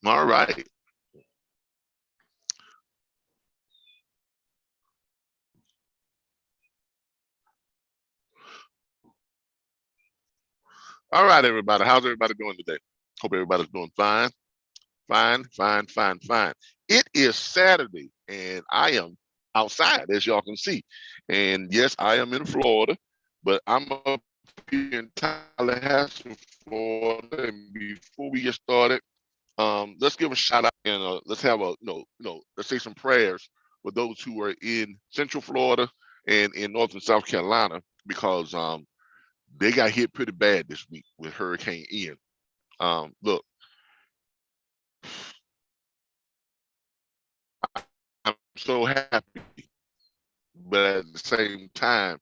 All right. All right, everybody. How's everybody doing today? Hope everybody's doing fine. Fine, fine, fine, fine. It is Saturday, and I am outside, as y'all can see. And yes, I am in Florida, but I'm up here in Tallahassee, Florida. And before we get started, let's give a shout out and let's have a let's say some prayers for those who are in Central Florida and in North and South Carolina because they got hit pretty bad this week with Hurricane Ian. Look, I'm so happy, but at the same time,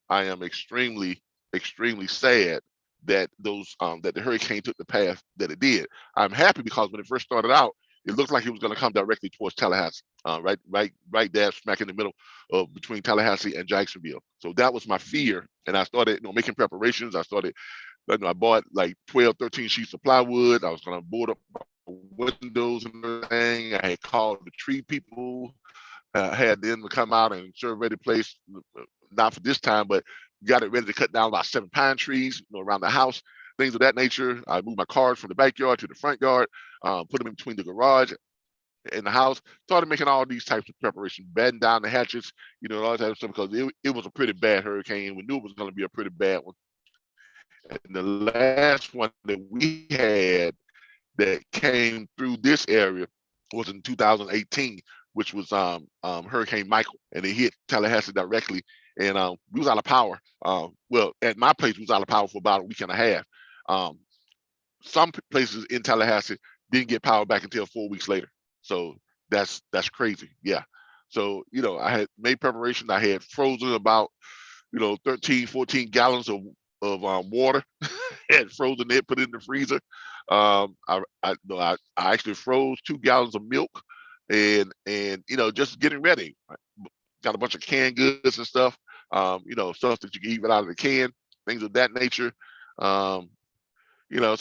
I am extremely, extremely sad that that the hurricane took the path that it did. I'm happy because when it first started out, it looked like it was going to come directly towards Tallahassee, right there, smack in the middle of between Tallahassee and Jacksonville. So that was my fear, and I started, making preparations. I started, I bought like 12, 13 sheets of plywood. I was going to board up windows and everything. I had called the tree people, had them to come out and survey the place, not for this time, but got it ready to cut down about 7 pine trees, around the house, things of that nature. I moved my cars from the backyard to the front yard, put them in between the garage and the house. Started making all these types of preparation, batten down the hatches, all that type of stuff, because it was a pretty bad hurricane. We knew it was going to be a pretty bad one. And the last one that we had that came through this area was in 2018, which was Hurricane Michael, and it hit Tallahassee directly, and we was out of power. Well, at my place, we was out of power for about a week and a half. Some places in Tallahassee didn't get power back until 4 weeks later. So that's crazy. Yeah. So, I had made preparation. I had frozen about, 13, 14 gallons of water. Had frozen it, put it in the freezer. I actually froze 2 gallons of milk, and just getting ready. Got a bunch of canned goods and stuff. Stuff that you can eat right out of the can, things of that nature. So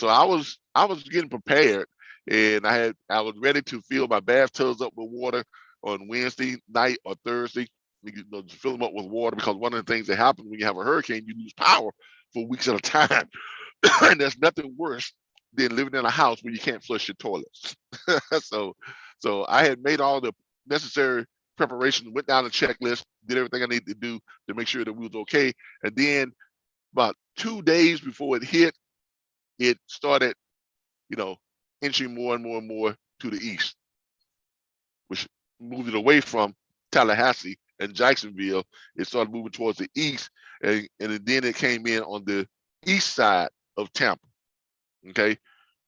I was getting prepared, and I was ready to fill my bathtubs up with water on Wednesday night or Thursday. To fill them up with water, because one of the things that happens when you have a hurricane, you lose power for weeks at a time. And there's nothing worse than living in a house where you can't flush your toilets. so I had made all the necessary preparation, went down the checklist, did everything I needed to do to make sure that we was okay. And then about 2 days before it hit, it started, inching more and more and more to the east, which moved it away from Tallahassee and Jacksonville. It started moving towards the east, and then it came in on the east side of Tampa, okay,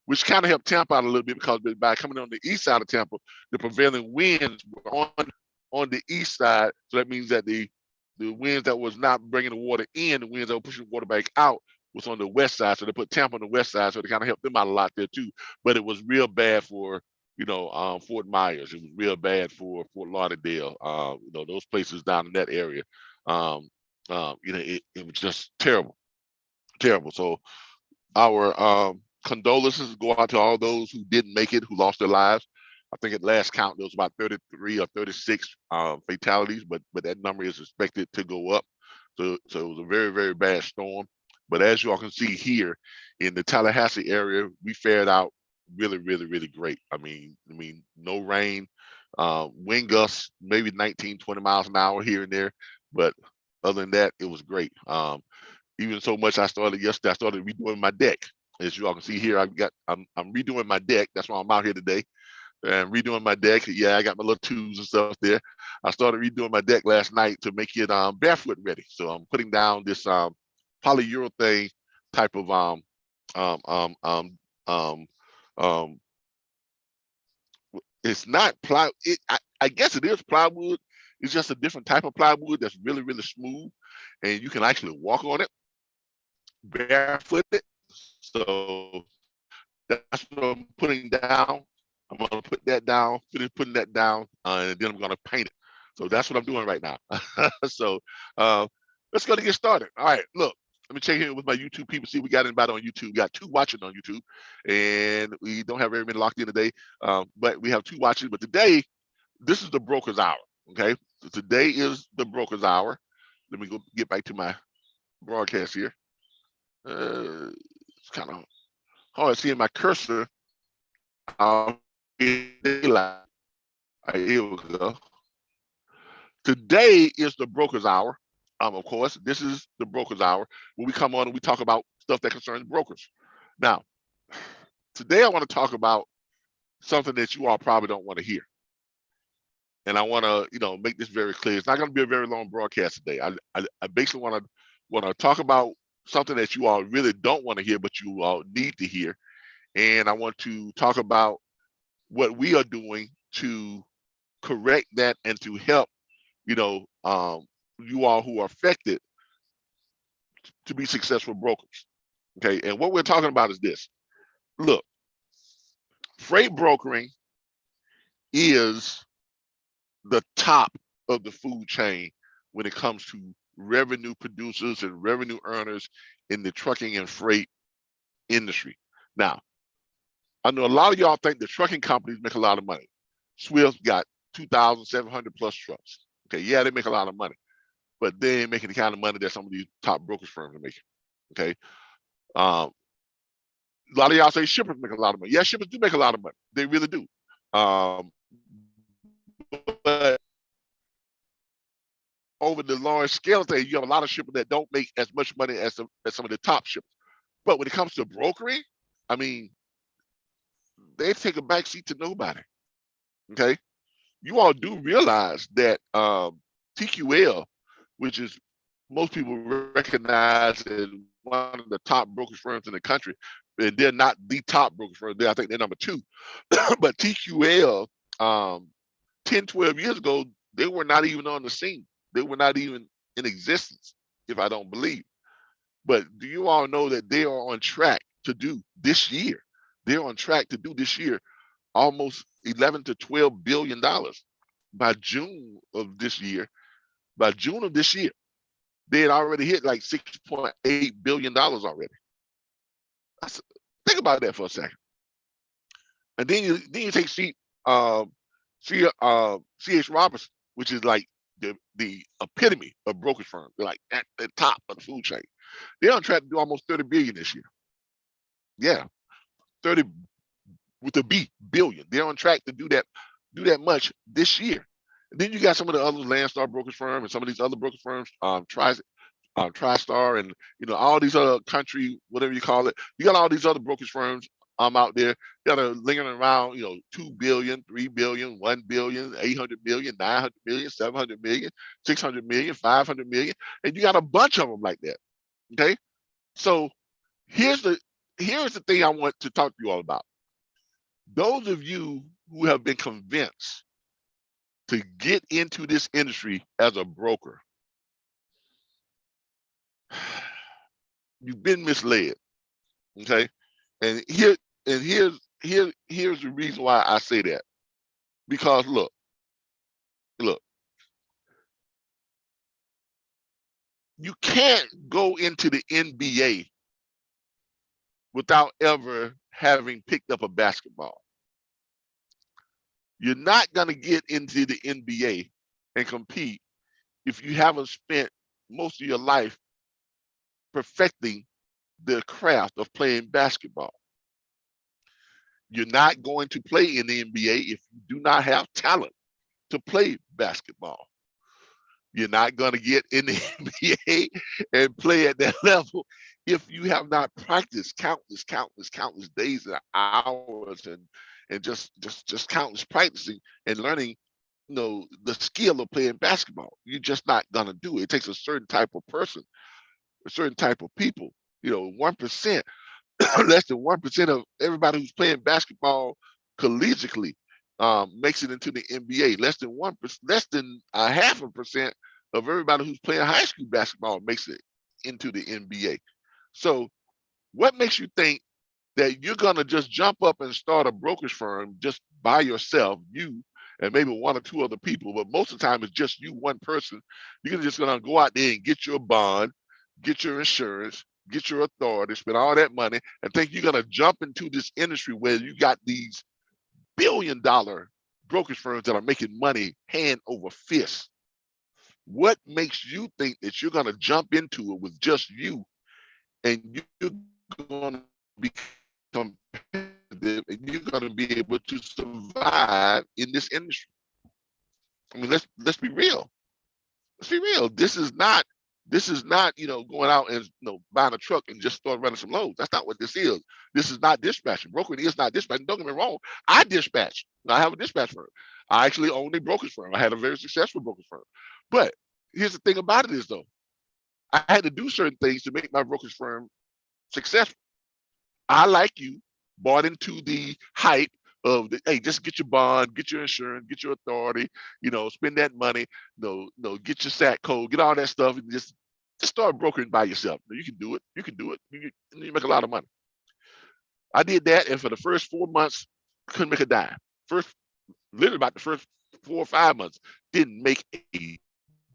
which kind of helped Tampa out a little bit, because by coming on the east side of Tampa, the prevailing winds were on the east side. So that means that the winds that was not bringing the water in, the winds that were pushing the water back out, was on the west side. So they put Tampa on the west side, so it kind of helped them out a lot there too. But it was real bad for Fort Myers. It was real bad for Fort Lauderdale. Those places down in that area. It was just terrible. So our condolences go out to all those who didn't make it, who lost their lives. I think at last count there was about 33 or 36 fatalities, but that number is expected to go up. So it was a very, very bad storm. But as you all can see here in the Tallahassee area, we fared out really, really, really great. I mean, no rain, wind gusts, maybe 19, 20 miles an hour here and there. But other than that, it was great. Even so much, I started redoing my deck. As you all can see here, I'm redoing my deck. That's why I'm out here today. And redoing my deck. Yeah, I got my little tools and stuff there. I started redoing my deck last night to make it barefoot ready. So I'm putting down this polyurethane type of it's not plywood. I guess it is plywood. It's just a different type of plywood that's really, really smooth, and you can actually walk on it barefooted. So that's what I'm putting down. I'm gonna put that down, finish putting that down, and then I'm gonna paint it. So that's what I'm doing right now. So let's go to get started. All right, look, Let me check in with my YouTube people, see if we got anybody on YouTube. We got 2 watching on YouTube, and we don't have very many locked in today, but we have 2 watching. But today, this is the Broker's Hour, okay? So today is the Broker's Hour. Let me go get back to my broadcast here. It's kind of hard seeing my cursor out in daylight. All right, here we go. Today is the Broker's Hour. Of course, this is the Broker's Hour where we come on and we talk about stuff that concerns brokers. Now, today I want to talk about something that you all probably don't want to hear. And I want to, make this very clear. It's not going to be a very long broadcast today. I basically want to talk about something that you all really don't want to hear, but you all need to hear. And I want to talk about what we are doing to correct that and to help, you all who are affected to be successful brokers. Okay. And what we're talking about is this. Look, freight brokering is the top of the food chain when it comes to revenue producers and revenue earners in the trucking and freight industry. Now, I know a lot of y'all think the trucking companies make a lot of money. Swift got 2,700 plus trucks. Okay, yeah, they make a lot of money, but they ain't making the kind of money that some of these top brokerage firms are making. Okay, a lot of y'all say shippers make a lot of money. Yeah, shippers do make a lot of money. They really do. But over the large scale thing, you have a lot of shippers that don't make as much money as some of the top shippers. But when it comes to brokering, I mean, they take a backseat to nobody. Okay, you all do realize that TQL, which is most people recognize as one of the top brokerage firms in the country, and they're not the top brokerage firm. I think they're number 2. But TQL, 10, 12 years ago, they were not even on the scene. They were not even in existence, if I don't believe. But do you all know that they are on track to do this year? They're on track to do this year almost 11 to 12 billion dollars by June of this year. By June of this year, they had already hit like 6.8 billion dollars already. Think about that for a second. And then you take C.H. Robertson, which is like the epitome of brokerage firms. They're like at the top of the food chain. They're on track to do almost 30 billion this year. Yeah, 30 with a B, billion. They're on track to do that much this year. And then you got some of the other Landstar brokerage firms and some of these other brokerage firms, TriStar, and all these other country, whatever you call it. You got all these other brokerage firms out there. You got a lingering around, 2 billion, 3 billion, 1 billion, 800 million, 900 million, 700 million, 600 million, 500 million, and you got a bunch of them like that. Okay, so here's the thing I want to talk to you all about. Those of you who have been convinced to get into this industry as a broker, you've been misled. Okay, and here's the reason why I say that. Because look, you can't go into the NBA without ever having picked up a basketball. You're not going to get into the NBA and compete if you haven't spent most of your life perfecting the craft of playing basketball. You're not going to play in the NBA if you do not have talent to play basketball. You're not going to get in the NBA and play at that level if you have not practiced countless days and hours and just countless practicing and learning, the skill of playing basketball. You're just not going to do it. It takes a certain type of person, a certain type of people. 1%, less than 1% of everybody who's playing basketball collegiately makes it into the NBA. Less than 0.5% of everybody who's playing high school basketball makes it into the NBA. So what makes you think that you're going to just jump up and start a brokerage firm just by yourself, you and maybe 1 or 2 other people, but most of the time it's just you, one person? You're just going to go out there and get your bond, get your insurance, get your authority, spend all that money, and think you're gonna jump into this industry where you got these billion-dollar brokerage firms that are making money hand over fist. What makes you think that you're gonna jump into it with just you and you're gonna be competitive and you're gonna be able to survive in this industry? I mean, let's be real. Let's be real. This is not, going out and buying a truck and just start running some loads. That's not what this is. This is not dispatching. Brokering is not dispatching. Don't get me wrong. I dispatch. I have a dispatch firm. I actually own a brokerage firm. I had a very successful brokerage firm. But here's the thing about it is though, I had to do certain things to make my brokerage firm successful. I, like you, bought into the hype of hey, just get your bond, get your insurance, get your authority, spend that money, get your SAT code, get all that stuff, and just start brokering by yourself. You can do it. You can do it. You make a lot of money. I did that, and for the first 4 months, couldn't make a dime. Literally about the first 4 or 5 months, didn't make a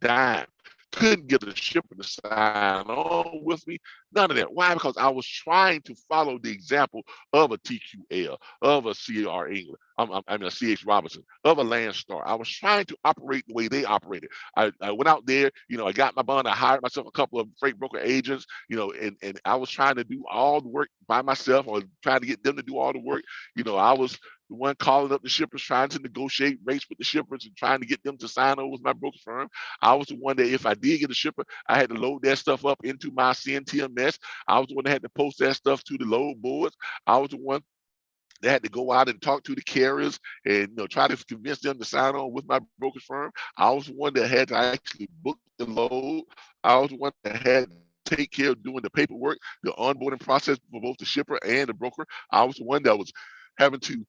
dime. Couldn't get a shipper to sign on with me. None of that. Why? Because I was trying to follow the example of a TQL, of a CR England, a CH Robinson, of a Landstar. I was trying to operate the way they operated. I went out there, I got my bond. I hired myself a couple of freight broker agents, and I was trying to do all the work by myself, or trying to get them to do all the work. I was the one calling up the shippers, trying to negotiate rates with the shippers and trying to get them to sign over with my brokerage firm. I was the one that, if I did get a shipper, I had to load that stuff up into my CNTMS. I was the one that had to post that stuff to the load boards. I was the one that had to go out and talk to the carriers and try to convince them to sign on with my brokerage firm. I was the one that had to actually book the load. I was the one that had to take care of doing the paperwork, the onboarding process for both the shipper and the broker. I was the one that was having to,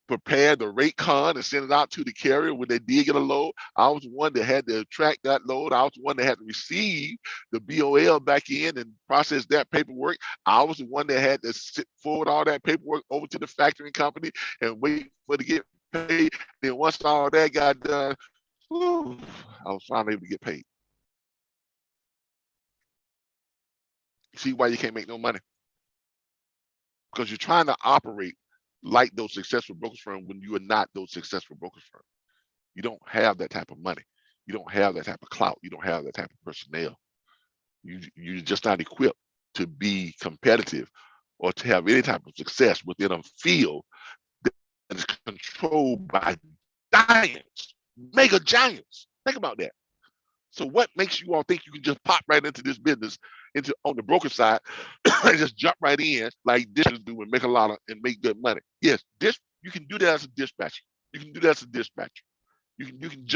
prepare the rate con and send it out to the carrier when they did get a load. I was the one that had to track that load. I was the one that had to receive the BOL back in and process that paperwork. I was the one that had to forward all that paperwork over to the factoring company and wait for it to get paid. Then once all that got done, I was finally able to get paid. See why you can't make no money? Because you're trying to operate like those successful brokerage firms when you are not those successful brokerage firms. You don't have that type of money. You don't have that type of clout. You don't have that type of personnel. You're just not equipped to be competitive or to have any type of success within a field that is controlled by giants, mega giants. Think about that. So what makes you all think you can just pop right into this business, on the broker side, and just jump right in like dispatchers do and make a lot of and make good money? Yes, you can do that as a dispatcher. You can do that as a dispatcher. You can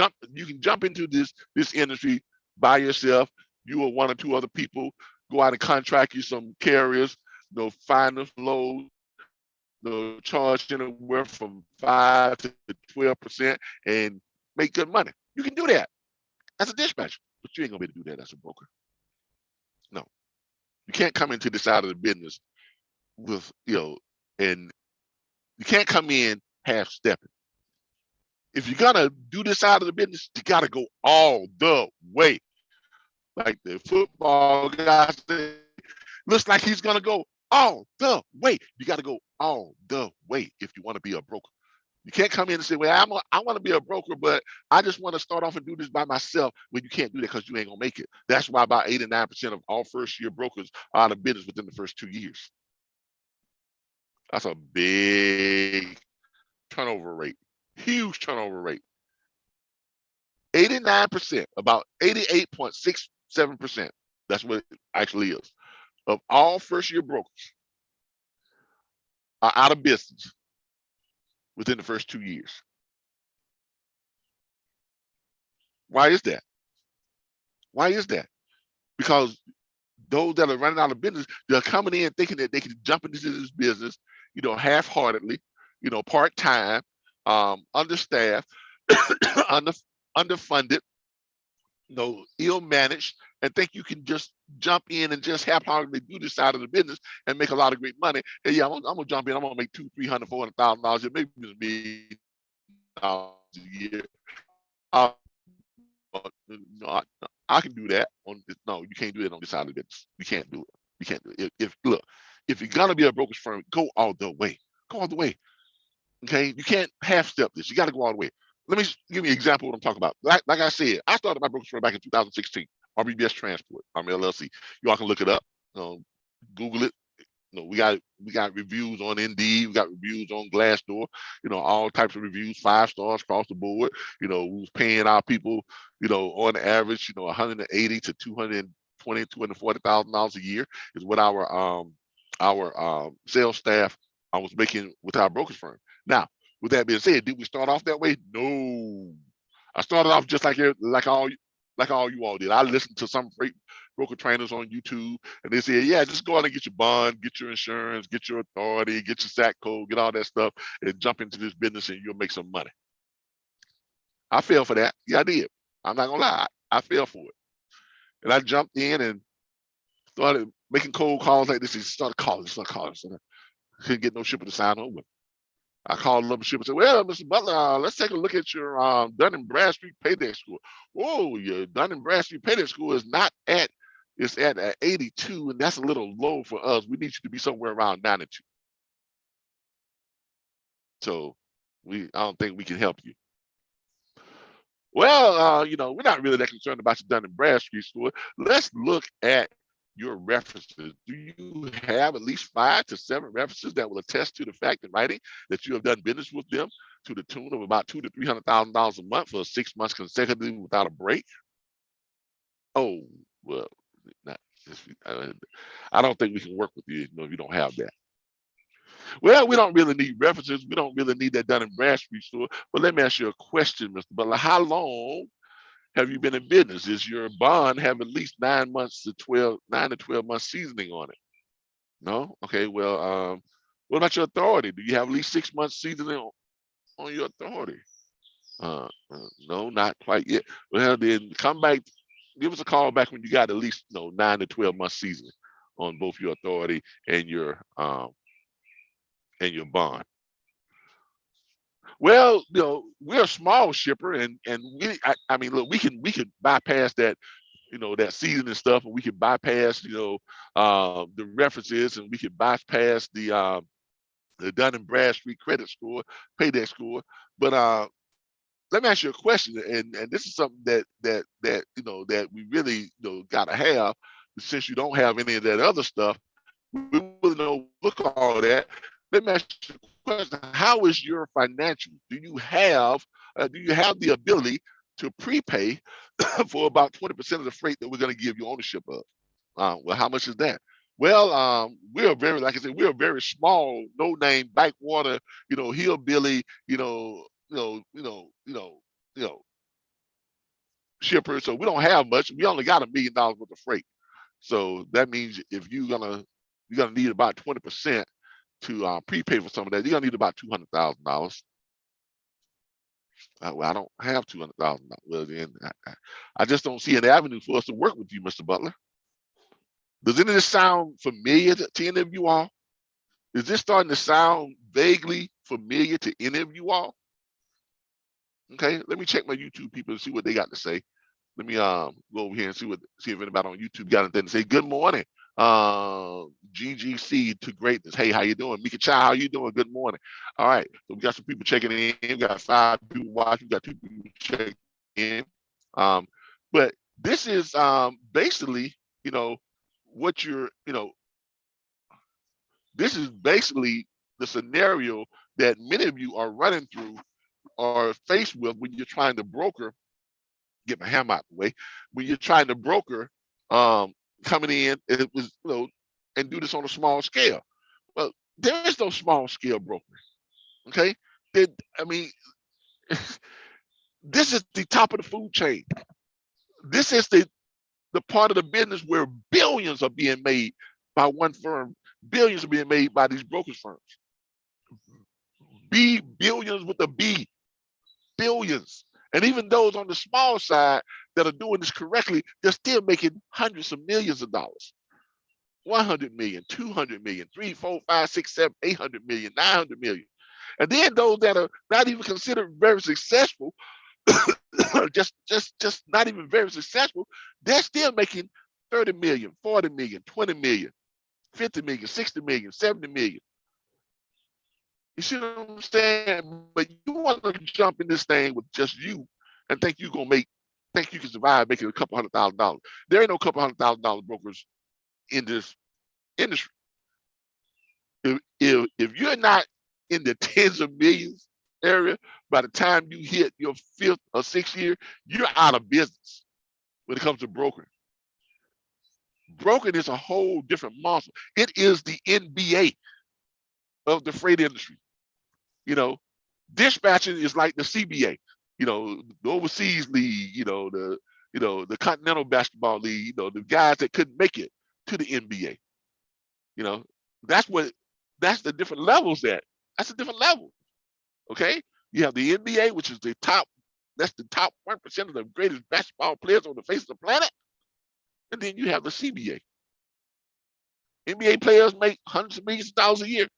jump into this industry by yourself. You or one or two other people go out and contract you some carriers, find them loads, charge anywhere from 5 to 12% and make good money. You can do that as a dispatcher, but you ain't gonna be able to do that as a broker. No, you can't come into this side of the business with, and you can't come in half stepping. If you're gonna do this side of the business, you gotta go all the way. Like the football guy said, looks like he's gonna go all the way. You gotta go all the way if you want to be a broker. You can't come in and say, well, I want to be a broker, but I just want to start off and do this by myself. Well, you can't do that because you ain't going to make it. That's why about 89% of all first-year brokers are out of business within the first 2 years. That's a big turnover rate, huge turnover rate. 89%, about 88.67%, that's what it actually is, of all first-year brokers are out of business within the first 2 years. Why is that? Why is that? Because those that are running out of business, they're coming in thinking that they can jump into this business, half-heartedly, part-time, understaffed, underfunded, ill-managed, and think you can just jump in and just half-heartedly do this side of the business and make a lot of great money. And yeah, I'm gonna jump in. I'm gonna make $200,000, $300,000, $400,000, maybe $1 million a year. I can do that on this. No, you can't do it on this side of the business. You can't do it. You can't do it. If look, if you're gonna be a brokerage firm, go all the way. Go all the way. Okay, you can't half step this. You got to go all the way. Let me give you an example of what I'm talking about. Like I said, I started my brokerage firm back in 2016. RBBS Transport. I'm LLC. You all can look it up. Google it. We got reviews on Indeed, we got reviews on Glassdoor, all types of reviews, 5 stars across the board. We was paying our people, on average, 180 to 220, $240,000 a year is what our sales staff was making with our brokerage firm. Now, with that being said, did we start off that way? No. I started off just like all you all did. I listened to some freight broker trainers on YouTube, and they said, yeah, just go out and get your bond, get your insurance, get your authority, get your SAC code, get all that stuff, and jump into this business and you'll make some money. I fell for that. Yeah, I did. I'm not gonna lie. I fell for it. And I jumped in and started making cold calls like this. Started calling. Couldn't get no shipper to sign over. I called up the shipper and said, well, Mr. Butler, let's take a look at your Dun & Bradstreet paydex score. Whoa, your Dun & Bradstreet paydex score is not at, it's at 82, and that's a little low for us. We need you to be somewhere around 92. So I don't think we can help you. Well, we're not really that concerned about your Dun & Bradstreet score. Let's look at your references. Do you have at least 5 to 7 references that will attest to the fact in writing that you have done business with them to the tune of about $200,000 to $300,000 a month for 6 months consecutively without a break? Oh, well, I don't think we can work with you if you don't have that. Well, we don't really need references. We don't really need that Dun & Bradstreet score. But let me ask you a question, Mr. Butler. How long have you been in business? Does your bond have at least 9 to 12 months seasoning on it? No? Okay, well, what about your authority? Do you have at least 6 months seasoning on your authority? No, not quite yet. Well, then come back, give us a call back when you got at least 9 to 12 months seasoning on both your authority and your bond. Well, we're a small shipper, and I mean, look, we can bypass that, that seasoning stuff, and we can bypass, the references, and we can bypass the Dun & Bradstreet credit score, paydex score. But let me ask you a question, and this is something that that we really gotta have, since you don't have any of that other stuff. We really look at all that. Let me ask you a question: how is your financial? Do you have the ability to prepay for about 20% of the freight that we're going to give you ownership of? Well, how much is that? Well, we're very, like I said, we're a very small, no-name, backwater, hillbilly, shipper. So we don't have much. We only got $1 million worth of freight. So that means if you're gonna need about 20% to prepay for some of that, you're gonna need about $200,000. Well, I don't have $200,000. Well, then I just don't see an avenue for us to work with you, Mr. Butler. Does any of this sound familiar to any of you all? Is this starting to sound vaguely familiar to any of you all? Okay, let me check my YouTube people and see what they got to say. Let me go over here and see if anybody on YouTube got anything to say. Good morning. GGC to greatness. Hey, how you doing? Mika Chow, how you doing? Good morning. All right, so we got some people checking in. We got 5 people watching. We got 2 people checking in. But this is basically, what you're, this is basically the scenario that many of you are running through or faced with when you're trying to broker. Get my hammer out the way. When you're trying to broker, coming in, it was, and do this on a small scale. Well, there is no small scale broker. Okay, I mean, this is the top of the food chain. This is the part of the business where billions are being made by one firm. Billions are being made by these brokerage firms. Billions with a B. Billions. And even those on the small side that are doing this correctly, they're still making hundreds of millions of dollars. 100 million, 200 million, 3, 4, 5, 6, 7, 800 million, 900 million. And then those that are not even considered very successful, just not even very successful, they're still making 30 million, 40 million, 20 million, 50 million, 60 million, 70 million. You see what I'm saying? But you want to jump in this thing with just you and think you can survive making a couple $100,000. There ain't no couple $100,000 brokers in this industry. If you're not in the tens of millions area, by the time you hit your 5th or 6th year, you're out of business when it comes to brokering. Brokering is a whole different monster. It is the NBA of the freight industry. You know, dispatching is like the CBA, you know, the overseas league, the Continental Basketball League, the guys that couldn't make it to the NBA. You know, that's the different levels that's a different level. Okay. You have the NBA, which is that's the top 1% of the greatest basketball players on the face of the planet. And then you have the CBA. NBA players make hundreds of millions of dollars a year.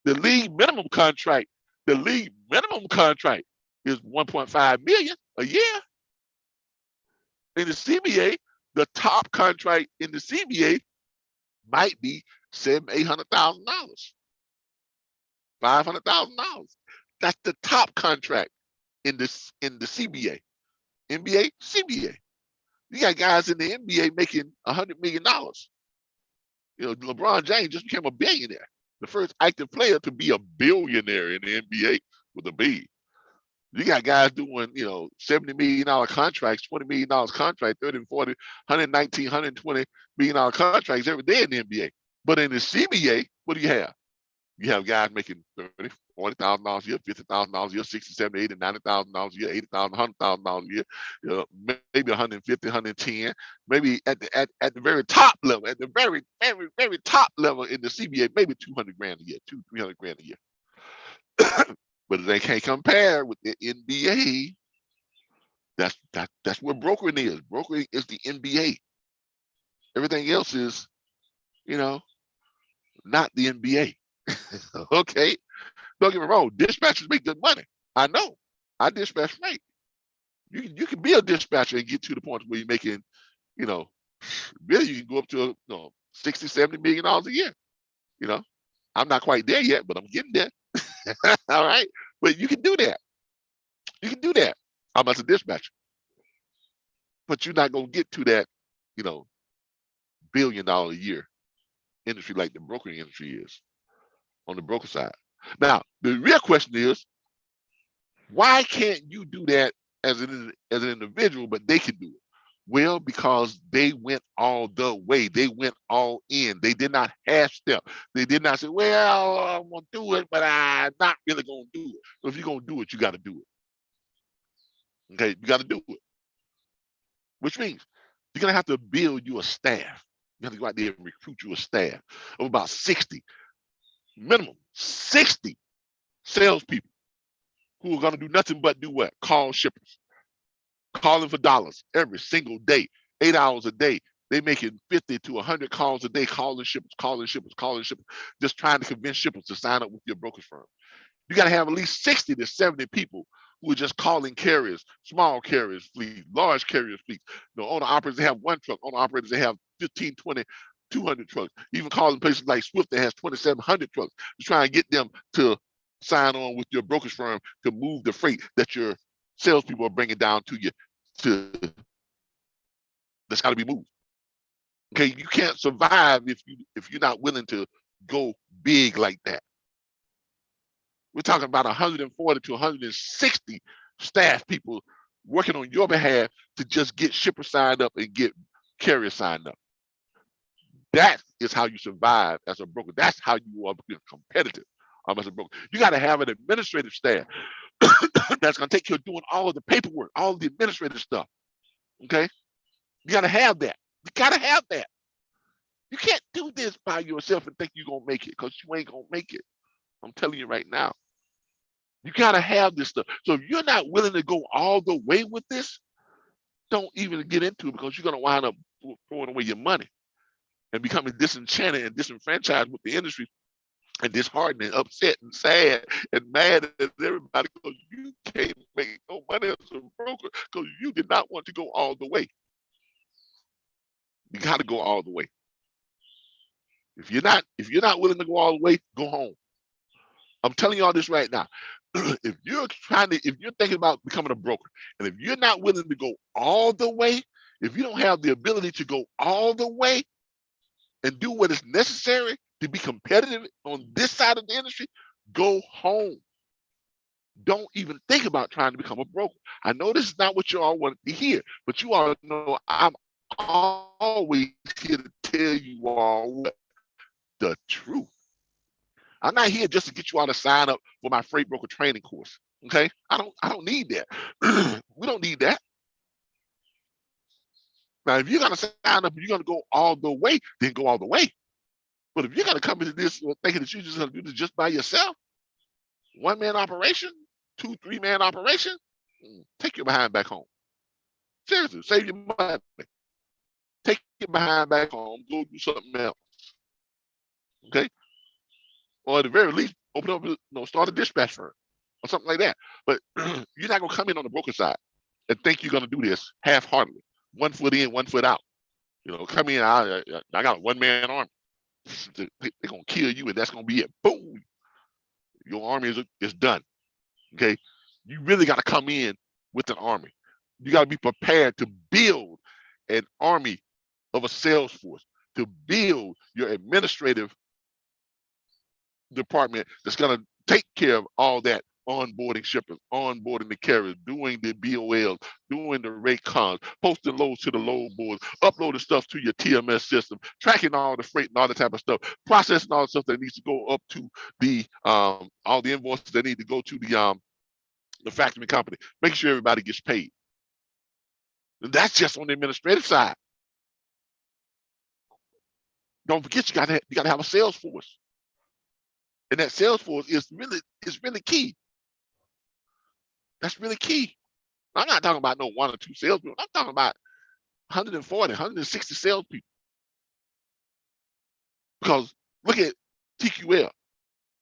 The league minimum contract is 1.5 million a year. In the CBA, the top contract in the CBA might be $700,000, $800,000, $500,000. That's the top contract in the CBA. NBA, CBA. You got guys in the NBA making $100 million. You know, LeBron James just became a billionaire, the first active player to be a billionaire in the NBA with a B. You got guys doing, $70 million contracts, $20 million contract, 30 and 40, 119, $120 million contracts every day in the NBA. But in the CBA, what do you have? You have guys making $30,000, $40,000 a year, $50,000 a year, $60,000, $70,000, $80,000, $90,000 a year, $80,000, $100,000 a year, maybe 150, 110, maybe at the very top level, at the very, very, very top level in the CBA, maybe 200 grand a year, 300 grand a year. But they can't compare with the NBA. That's what brokering is. Brokering is the NBA. Everything else is, not the NBA. Okay, don't get me wrong. Dispatchers make good money. I know. I dispatch freight. You can be a dispatcher and get to the point where you're making, really you can go up to 60, $70 million a year. I'm not quite there yet, but I'm getting there. All right, but you can do that. You can do that. I'm as a dispatcher, but you're not gonna get to that, $1 billion a year industry like the brokering industry is on the broker side. Now, the real question is, why can't you do that as an individual, but they can do it? Well, because they went all the way. They went all in. They did not half step. They did not say, well, I'm going to do it, but I'm not really going to do it. So if you're going to do it, you got to do it. Okay, you got to do it. Which means you're going to have to build you a staff. You have to go out there and recruit you a staff of about 60, minimum 60 salespeople who are going to do nothing but do what? Call shippers. Calling for dollars every single day, 8 hours a day. They making 50 to 100 calls a day, calling shippers, just trying to convince shippers to sign up with your brokerage firm. You got to have at least 60 to 70 people who are just calling carriers, small carriers fleet, large carriers fleet. Owner operators, they have one truck. Owner operators, they have 15, 20, 200 trucks. Even calling places like Swift that has 2,700 trucks to try and get them to sign on with your brokerage firm to move the freight that your salespeople are bringing down to you. That's got to be moved. Okay, you can't survive if you're not willing to go big like that. We're talking about 140 to 160 staff people working on your behalf to just get shippers signed up and get carriers signed up. That is how you survive as a broker. That's how you are competitive as a broker. You got to have an administrative staff that's going to take care of doing all of the paperwork, all of the administrative stuff. Okay? You got to have that. You got to have that. You can't do this by yourself and think you're going to make it, because you ain't going to make it. I'm telling you right now. You got to have this stuff. So if you're not willing to go all the way with this, don't even get into it, because you're going to wind up throwing away your money and becoming disenchanted and disenfranchised with the industry, and disheartened and upset and sad and mad at everybody because you can't make no money as a broker because you did not want to go all the way. You got to go all the way. If you're not willing to go all the way, go home. I'm telling you all this right now. If you're thinking about becoming a broker, and if you're not willing to go all the way, if you don't have the ability to go all the way and do what is necessary to be competitive on this side of the industry, go home. Don't even think about trying to become a broker. I know this is not what you all want to hear, but you all know I'm always here to tell you all the truth. I'm not here just to get you all to sign up for my freight broker training course. Okay, I don't need that. We don't need that. Now, if you're gonna sign up and you're gonna go all the way, then go all the way. But if you're gonna come into this thinking that you're just gonna do this just by yourself, one-man operation, 2-3 man operation, take your behind back home. Seriously, save your money. Take your behind back home. Go do something else. Okay, or at the very least, open up, start a dispatch firm or something like that. But you're not gonna come in on the broker side and think you're gonna do this half-heartedly, 1 foot in, 1 foot out. Come in. I got a one-man army. They're gonna kill you, and that's gonna be it. Boom. Your army is done. Okay, you really got to come in with an army. You got to be prepared to build an army of a sales force, to build your administrative department that's going to take care of all that, onboarding shippers, onboarding the carriers, doing the BOLs, doing the rate cons, posting loads to the load boards, uploading stuff to your TMS system, tracking all the freight and all that type of stuff, processing all the stuff that needs to go up to the all the invoices that need to go to the factoring company, making sure everybody gets paid. And that's just on the administrative side. Don't forget, you gotta have a sales force, and that sales force is really key. That's really key. I'm not talking about no 1 or 2 salespeople. I'm talking about 140, 160 salespeople. Because look at TQL.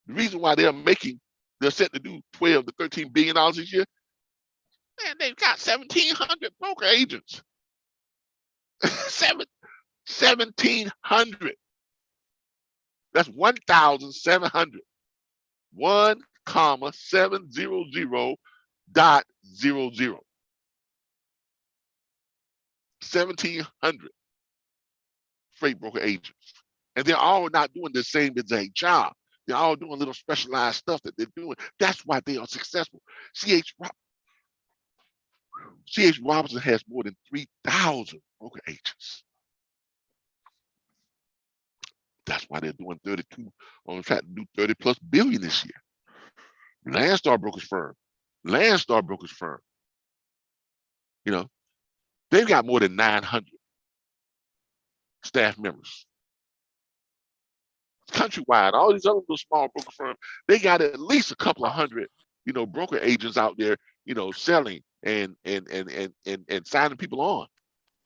The reason why they're set to do 12 to 13 billion dollars this year, man, they've got 1,700 broker agents. 1,700. That's 1,700. 1,700.00. 1,700 freight broker agents. And they're all not doing the same exact job. They're all doing little specialized stuff that they're doing. That's why they are successful. C.H. Robinson has more than 3,000 broker agents. That's why they're doing 32, on track to do 30 plus billion this year. Landstar Brokerage Firm, they've got more than 900 staff members. Countrywide, all these other little small broker firms, they got at least a couple of hundred, broker agents out there, selling and signing people on.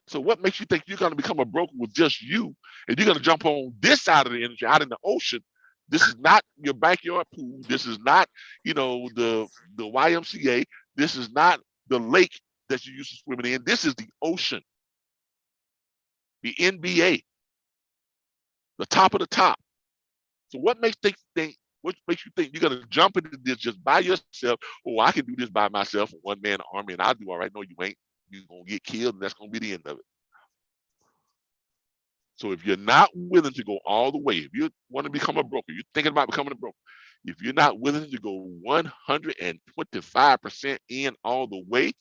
So what makes you think you're going to become a broker with just you, and you're going to jump on this side of the industry, out in the ocean? This is not your backyard pool. This is not, the YMCA. This is not the lake that you used to swim in. This is the ocean, the NBA, the top of the top. So what makes you think you're gonna jump into this just by yourself? Oh, I can do this by myself, one man army, and I'll do all right. No, you ain't. You're gonna get killed, and that's gonna be the end of it. So if you're not willing to go all the way, if you want to become a broker, you're thinking about becoming a broker, if you're not willing to go 125% in all the way,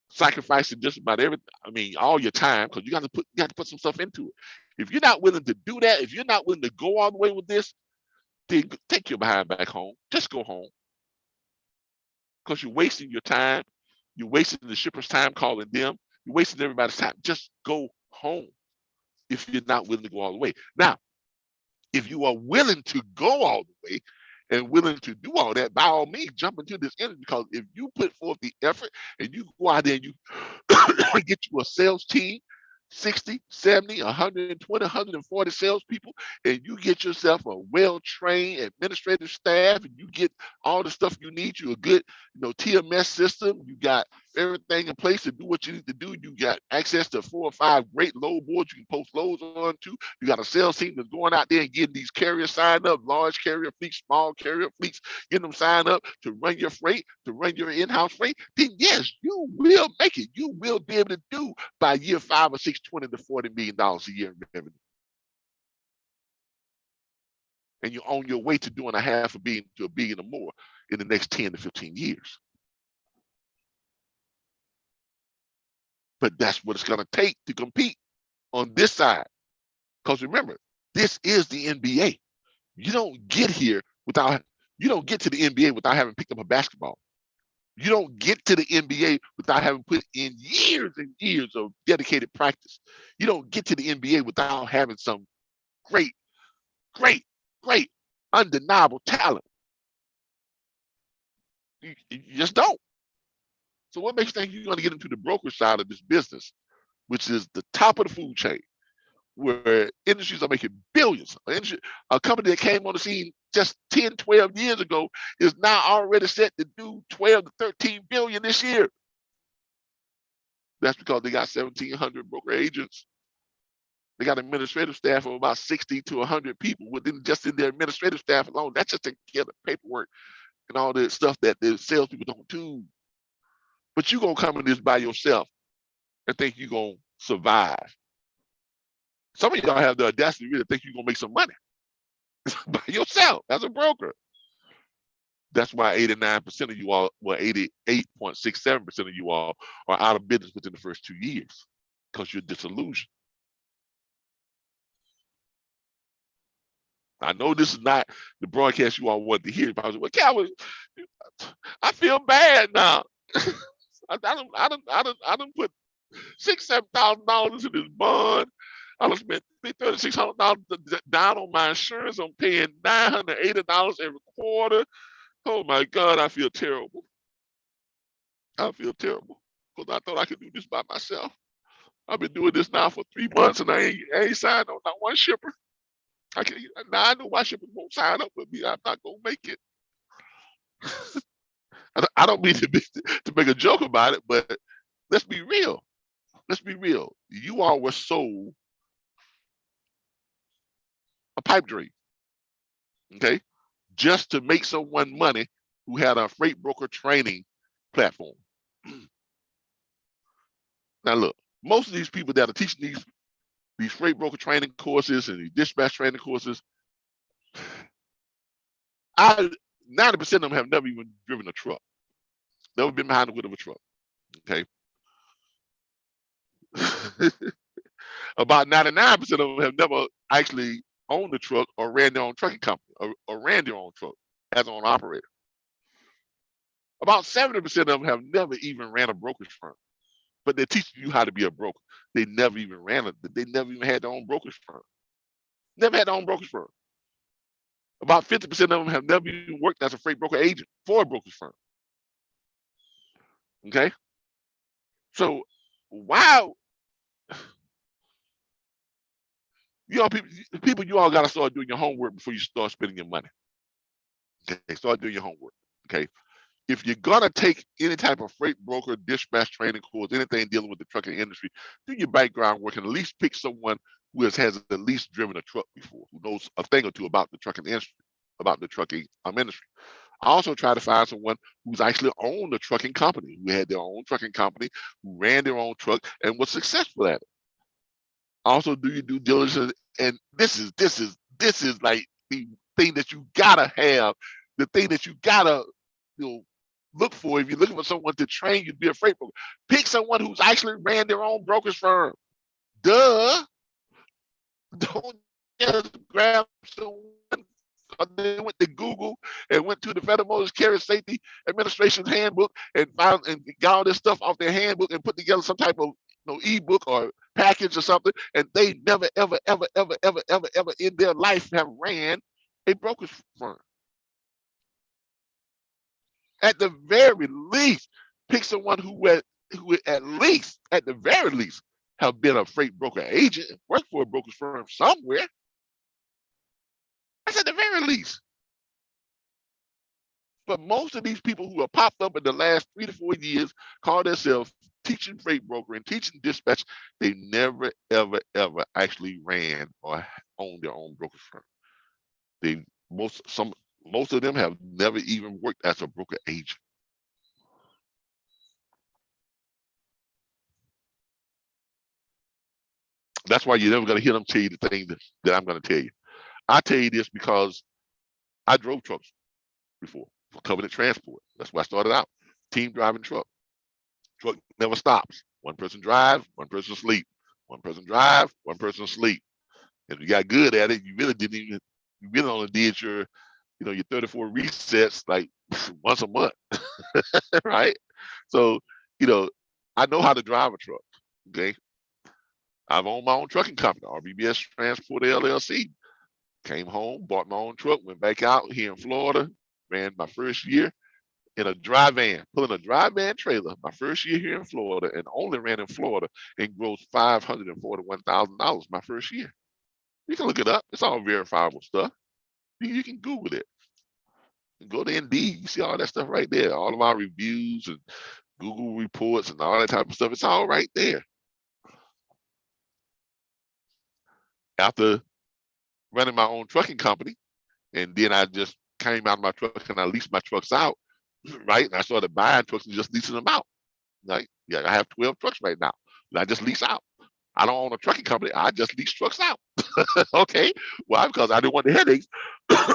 sacrificing just about everything, all your time, because you got to put some stuff into it. If you're not willing to do that, if you're not willing to go all the way with this, then take your behind back home. Just go home. Because you're wasting your time. You're wasting the shipper's time calling them. You're wasting everybody's time. Just go home if you're not willing to go all the way. Now, if you are willing to go all the way and willing to do all that, by all means, jump into this industry, because if you put forth the effort and you go out there and you get you a sales team, 60, 70, 120, 140 salespeople, and you get yourself a well-trained administrative staff, and you get all the stuff you need, you a good, TMS system, you got everything in place to do what you need to do. You got access to 4 or 5 great load boards you can post loads on to. You got a sales team that's going out there and getting these carriers signed up, large carrier fleets, small carrier fleets, getting them signed up to run your freight, to run your in-house freight. Then yes, you will make it. You will be able to do by year 5 or 6, $20 to $40 million a year in revenue. And you're on your way to doing a half a billion to $1 billion or more in the next 10 to 15 years. But that's what it's going to take to compete on this side. Because remember, this is the NBA. You don't get here without, you don't get to the NBA without having picked up a basketball. You don't get to the NBA without having put in years and years of dedicated practice. You don't get to the NBA without having some great, undeniable talent. You just don't. So what makes you think you're going to get into the brokerage side of this business, which is the top of the food chain, where industries are making billions? A company that came on the scene just 10, 12 years ago is now already set to do 12 to 13 billion this year. That's because they got 1,700 broker agents. They got administrative staff of about 60 to 100 people within just in their administrative staff alone. That's just taking care of the paperwork and all the stuff that the salespeople don't do. But you're going to come in this by yourself and think you're going to survive. Some of y'all have the audacity to really think you're going to make some money by yourself as a broker. That's why 89% of you all, well, 88.67% of you all are out of business within the first 2 years because you're disillusioned. I know this is not the broadcast you all want to hear, but I was like, well, Calvin, I feel bad now. I done put $6,000-$7,000 in this bond. I done spent $3,600 down on my insurance. I'm paying $980 every quarter. Oh my God, I feel terrible. I feel terrible because I thought I could do this by myself. I've been doing this now for 3 months and I ain't signed on not one shipper. Now I know why shippers won't sign up with me. I'm not gonna make it. I don't mean to make a joke about it, but let's be real. Let's be real. You all were sold a pipe dream, okay, just to make someone money who had a freight broker training platform. Now look, most of these people that are teaching these freight broker training courses and these dispatch training courses, 90% of them have never even driven a truck, never been behind the wheel of a truck, okay? About 99% of them have never actually owned a truck or ran their own trucking company or ran their own truck as an operator. About 70% of them have never even ran a brokerage firm, but they're teaching you how to be a broker. They never even ran it. They never even had their own brokerage firm. Never had their own brokerage firm. About 50% of them have never even worked as a freight broker agent for a brokerage firm. Okay? So wow, you all people, you all got to start doing your homework before you start spending your money. Okay, start doing your homework. Okay, if you're gonna take any type of freight broker, dispatch training course, anything dealing with the trucking industry, do your background work and at least pick someone who has at least driven a truck before, who knows a thing or two about the trucking industry, about the trucking industry. I also try to find someone who's actually owned a trucking company, who had their own trucking company, who ran their own truck and was successful at it. Also, do your due diligence, and this is like the thing that you gotta have, the thing that you gotta look for if you're looking for someone to train you to be a freight broker. Pick someone who's actually ran their own brokerage firm. Duh. Don't just grab someone. They went to Google and went to the Federal Motor Carrier Safety Administration's handbook and found and got all this stuff off their handbook and put together some type of ebook or package or something, and they never ever in their life have ran a brokerage firm. At the very least, pick someone who at least, at the very least, have been a freight broker agent and worked for a brokerage firm somewhere. That's at the very least. But most of these people who have popped up in the last 3 to 4 years call themselves teaching freight broker and teaching dispatch. They never, ever, ever actually ran or owned their own brokerage firm. They most of them have never even worked as a broker agent. That's why you're never going to hear them tell you the thing that I'm going to tell you. I tell you this because I drove trucks before for Covenant Transport. That's where I started out. Team driving truck. Truck never stops. One person drives, one person sleep. One person drive, one person sleep. And if you got good at it, you really only did your 34 resets like once a month, right? So, I know how to drive a truck. Okay. I've owned my own trucking company, RBBS Transport LLC. Came home, bought my own truck, went back out here in Florida, ran my first year in a dry van, pulling a dry van trailer, my first year here in Florida, and only ran in Florida and grossed $541,000 my first year. You can look it up. It's all verifiable stuff. You can Google it. Go to Indeed. You see all that stuff right there. All of our reviews and Google reports and all that type of stuff. It's all right there. After running my own trucking company, and then I just came out of my truck and I leased my trucks out, right? And I started buying trucks and just leasing them out. Like, yeah, I have 12 trucks right now that I just lease out. I don't own a trucking company. I just lease trucks out. Okay. Why? Because I didn't want the headaches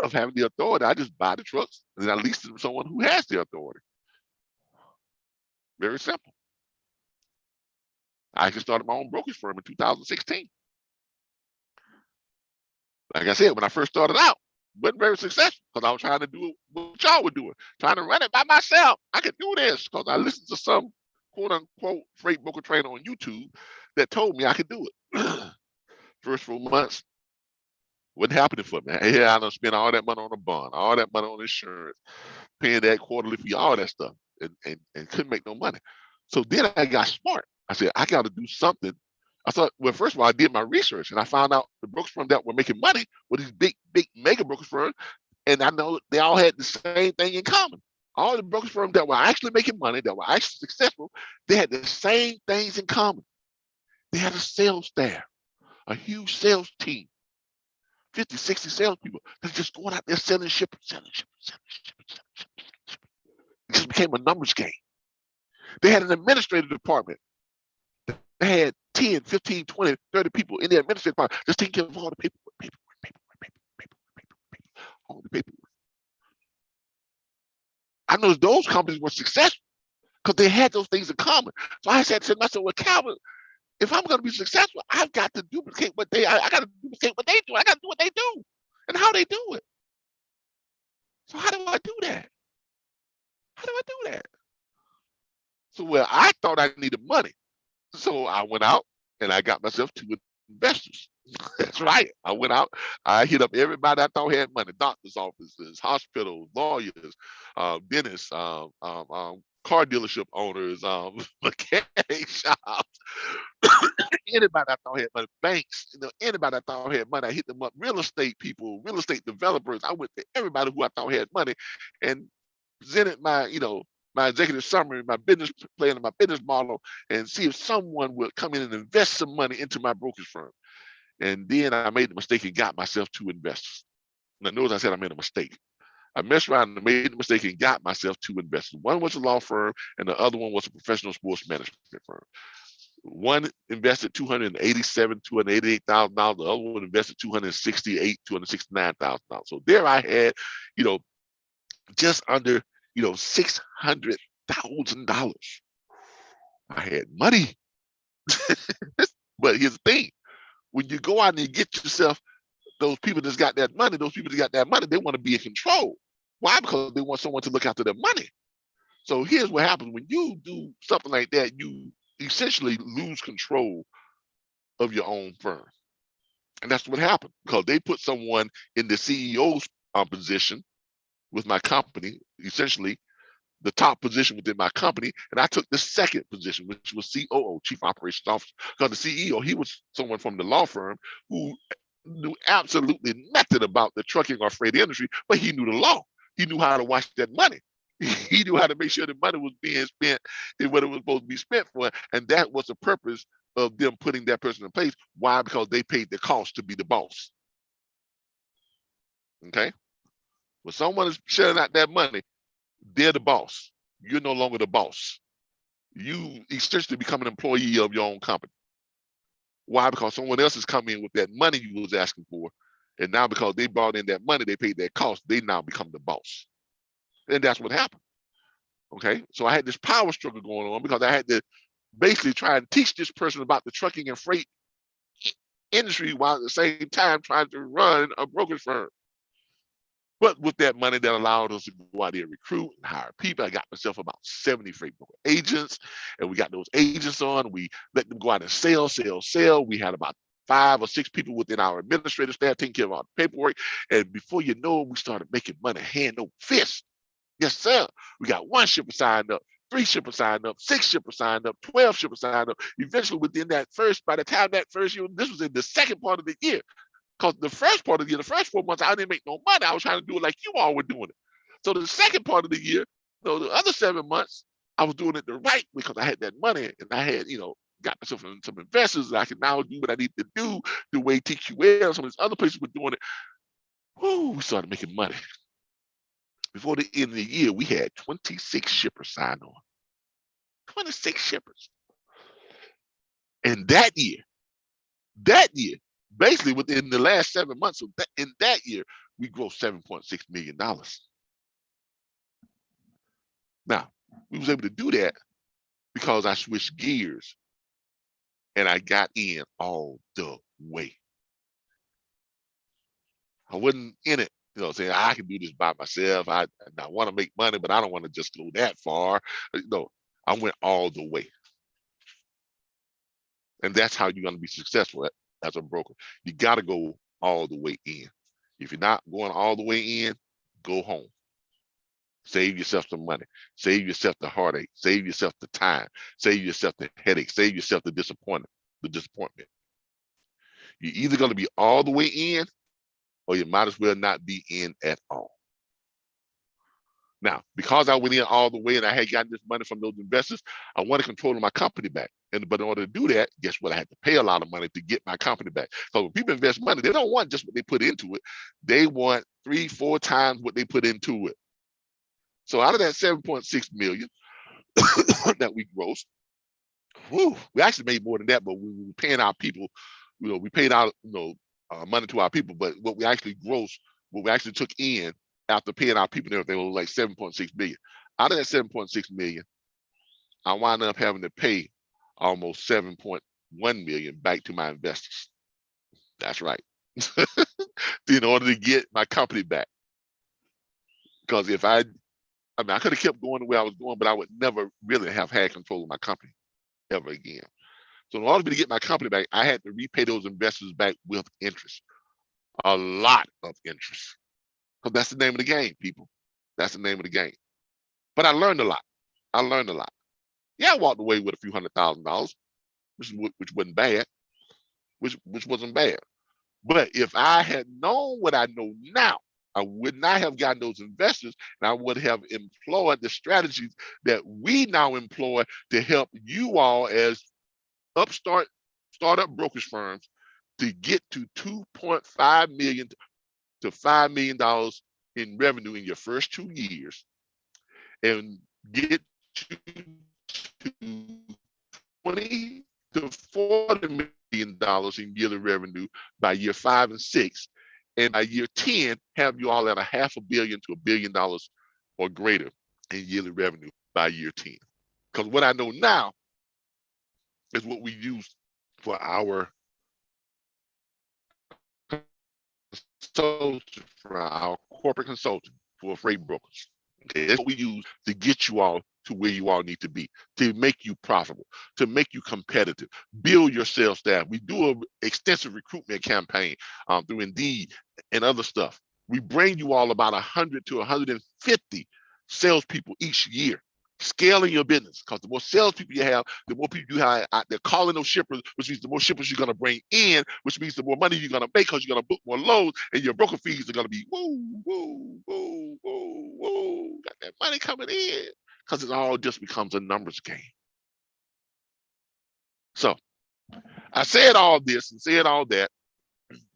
of having the authority. I just buy the trucks and then I lease them to someone who has the authority. Very simple. I actually started my own brokerage firm in 2016. Like I said, when I first started out, wasn't very successful because I was trying to do what y'all were doing, trying to run it by myself. I could do this because I listened to some quote unquote freight broker trainer on YouTube that told me I could do it. First 4 months wasn't happening for me. Hey, I done spent all that money on a bond, all that money on insurance, paying that quarterly fee, all that stuff, and couldn't make no money. So then I got smart. I said, I got to do something. I thought, well, first of all, I did my research and I found out the brokerage firms that were making money were these big mega brokerage firms. And I know they all had the same thing in common. All the brokerage firms that were actually making money, that were actually successful, they had the same things in common. They had a sales staff, a huge sales team, 50, 60 salespeople that's just going out there selling, shipping. It just became a numbers game. They had an administrative department. They had 10, 15, 20, 30 people in the administrative department just taking care of all the paperwork, all the paperwork. I know those companies were successful because they had those things in common. So I said to myself, well, Calvin, if I'm going to be successful, I've got to duplicate what they. I got to duplicate what they do. I got to do what they do and how they do it. So how do I do that? How do I do that? So well, I thought I needed money, so I went out and I got myself 2 investors. That's right. I went out. I hit up everybody I thought had money: doctors' offices, hospitals, lawyers, dentists, car dealership owners, mechanic shops. Anybody I thought had money, banks, anybody I thought had money, I hit them up. Real estate people, real estate developers. I went to everybody who I thought had money and presented my, my executive summary, my business plan, and my business model, and see if someone would come in and invest some money into my brokerage firm. And then I made the mistake and got myself 2 investors. Now, notice I said I made a mistake. I messed around and made the mistake and got myself 2 investors. One was a law firm, and the other one was a professional sports management firm. One invested $288,000. The other one invested $269,000. So there I had, just under, $600,000. I had money. But here's the thing: when you go out and you get yourself those people that's got that money, they want to be in control. Why? Because they want someone to look after their money. So here's what happens when you do something like that: you essentially lose control of your own firm. And that's what happened, because they put someone in the CEO's position with my company, essentially the top position within my company, and I took the second position, which was COO, Chief Operations Officer, because the CEO, he was someone from the law firm who knew absolutely nothing about the trucking or freight industry, but he knew the law. he knew how to watch that money. He knew how to make sure the money was being spent and what it was supposed to be spent for. And that was the purpose of them putting that person in place. Why? Because they paid the cost to be the boss. Okay? When someone is sharing out that money, they're the boss. You're no longer the boss. You essentially become an employee of your own company. Why? Because someone else has come in with that money you was asking for. And now because they brought in that money, they paid that cost, they now become the boss. And that's what happened. Okay? So I had this power struggle going on because I had to basically try and teach this person about the trucking and freight industry while at the same time trying to run a brokerage firm. But with that money, that allowed us to go out there and recruit and hire people. I got myself about 70 freight broker agents, and we got those agents on. We let them go out and sell. We had about 5 or 6 people within our administrative staff taking care of all the paperwork. And before you know it, we started making money hand over fist. Yes, sir. We got 1 shipper signed up, 3 shippers signed up, 6 shippers signed up, 12 shippers signed up. Eventually, within that first, by the time that first year, this was in the second part of the year. Because the first part of the year, the first 4 months, I didn't make no money. I was trying to do it like you all were doing it. So the second part of the year, the other 7 months, I was doing it the right way because I had that money and I had, got myself some investors that I can now do what I need to do the way TQL and some of these other places were doing it. Whoo, we started making money. Before the end of the year, we had 26 shippers signed on. 26 shippers. And that year, basically within the last 7 months of in that year, we grossed $7.6 million. Now, we was able to do that because I switched gears and I got in all the way. I wasn't in it, saying I can do this by myself. I want to make money, but I don't want to just go that far. No, I went all the way. And that's how you're going to be successful as a broker. You got to go all the way in. If you're not going all the way in, go home. Save yourself some money. Save yourself the heartache. Save yourself the time. Save yourself the headache. Save yourself the disappointment. You're either going to be all the way in, or you might as well not be in at all. Now, because I went in all the way and I had gotten this money from those investors, I wanted control of my company back. But in order to do that, guess what? I had to pay a lot of money to get my company back. So when people invest money, they don't want just what they put into it. They want 3-4 times what they put into it. So out of that 7.6 million that we grossed, we actually made more than that, but we were paying our people, we paid out money to our people, but what we actually grossed, what we actually took in after paying our people and everything was like 7.6 million. Out of that 7.6 million, I wound up having to pay almost 7.1 million back to my investors. That's right. In order to get my company back. Because if I could have kept going the way I was going, but I would never really have had control of my company ever again. So in order to get my company back, I had to repay those investors back with interest. A lot of interest. Because that's the name of the game, people. That's the name of the game. But I learned a lot. Yeah, I walked away with a few $100,000, which wasn't bad. Which wasn't bad. But if I had known what I know now, I would not have gotten those investors, and I would have employed the strategies that we now employ to help you all as startup brokerage firms to get to $2.5 million to $5 million in revenue in your first 2 years, and get you to $20 to $40 million in yearly revenue by year 5 and 6. And by year 10, have you all at a $500 million to $1 billion or greater in yearly revenue by year 10. Because what I know now is what we use for our corporate consulting for freight brokers. Okay, that's what we use to get you all to where you all need to be, to make you profitable, to make you competitive, build your sales staff. We do an extensive recruitment campaign through Indeed and other stuff. We bring you all about 100 to 150 salespeople each year Scaling your business, because the more salespeople you have, the more people you have out there calling those shippers, which means the more shippers you're going to bring in, which means the more money you're going to make because you're going to book more loads, and your broker fees are going to be woo, woo, woo, woo, woo. Got that money coming in, because it all just becomes a numbers game. So I said all this and said all that,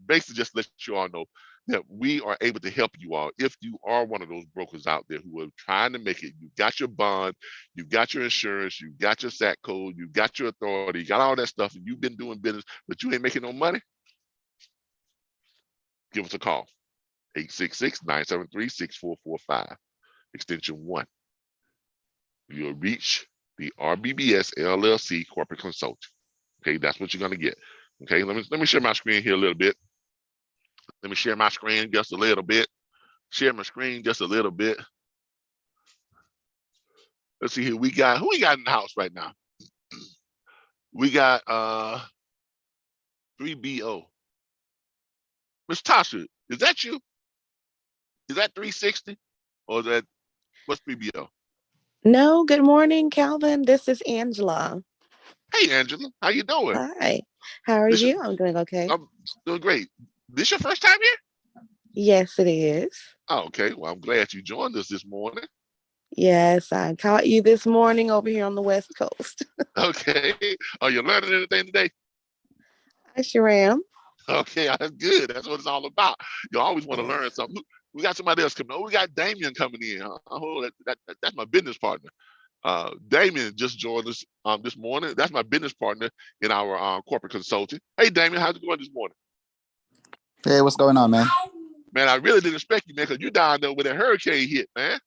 basically just let you all know that we are able to help you all if you are one of those brokers out there who are trying to make it. You got your bond, you got your insurance, you got your SAC code, you got your authority, you got all that stuff, and you've been doing business, but you ain't making no money. Give us a call, 866-973-6445, extension 1. You'll reach the RBBS LLC corporate consultant. Okay, that's what you're gonna get. Okay, let me share my screen here a little bit. Let me share my screen just a little bit. Share my screen just a little bit. Let's see here. Who we got in the house right now? We got 3BO. Miss Tasha, is that you? Is that 360? Or is that, what's 3BO? No, good morning, Calvin. This is Angela. Hey, Angela, how you doing? Hi. How are you? I'm doing okay. I'm doing great. This your first time here? Yes, it is. Oh, okay. Well, I'm glad you joined us this morning. Yes, I caught you this morning over here on the West Coast. Okay. Are you learning anything today? I sure am. Okay, that's good. That's what it's all about. You always want to learn something. We got somebody else coming. Oh, we got Damien coming in. Oh, that's my business partner. Damien just joined us this morning. That's my business partner in our corporate consulting. Hey, Damien, how's it going this morning? Hey, what's going on, man? Man, I really didn't expect you, man, because you down there where that hurricane hit, man.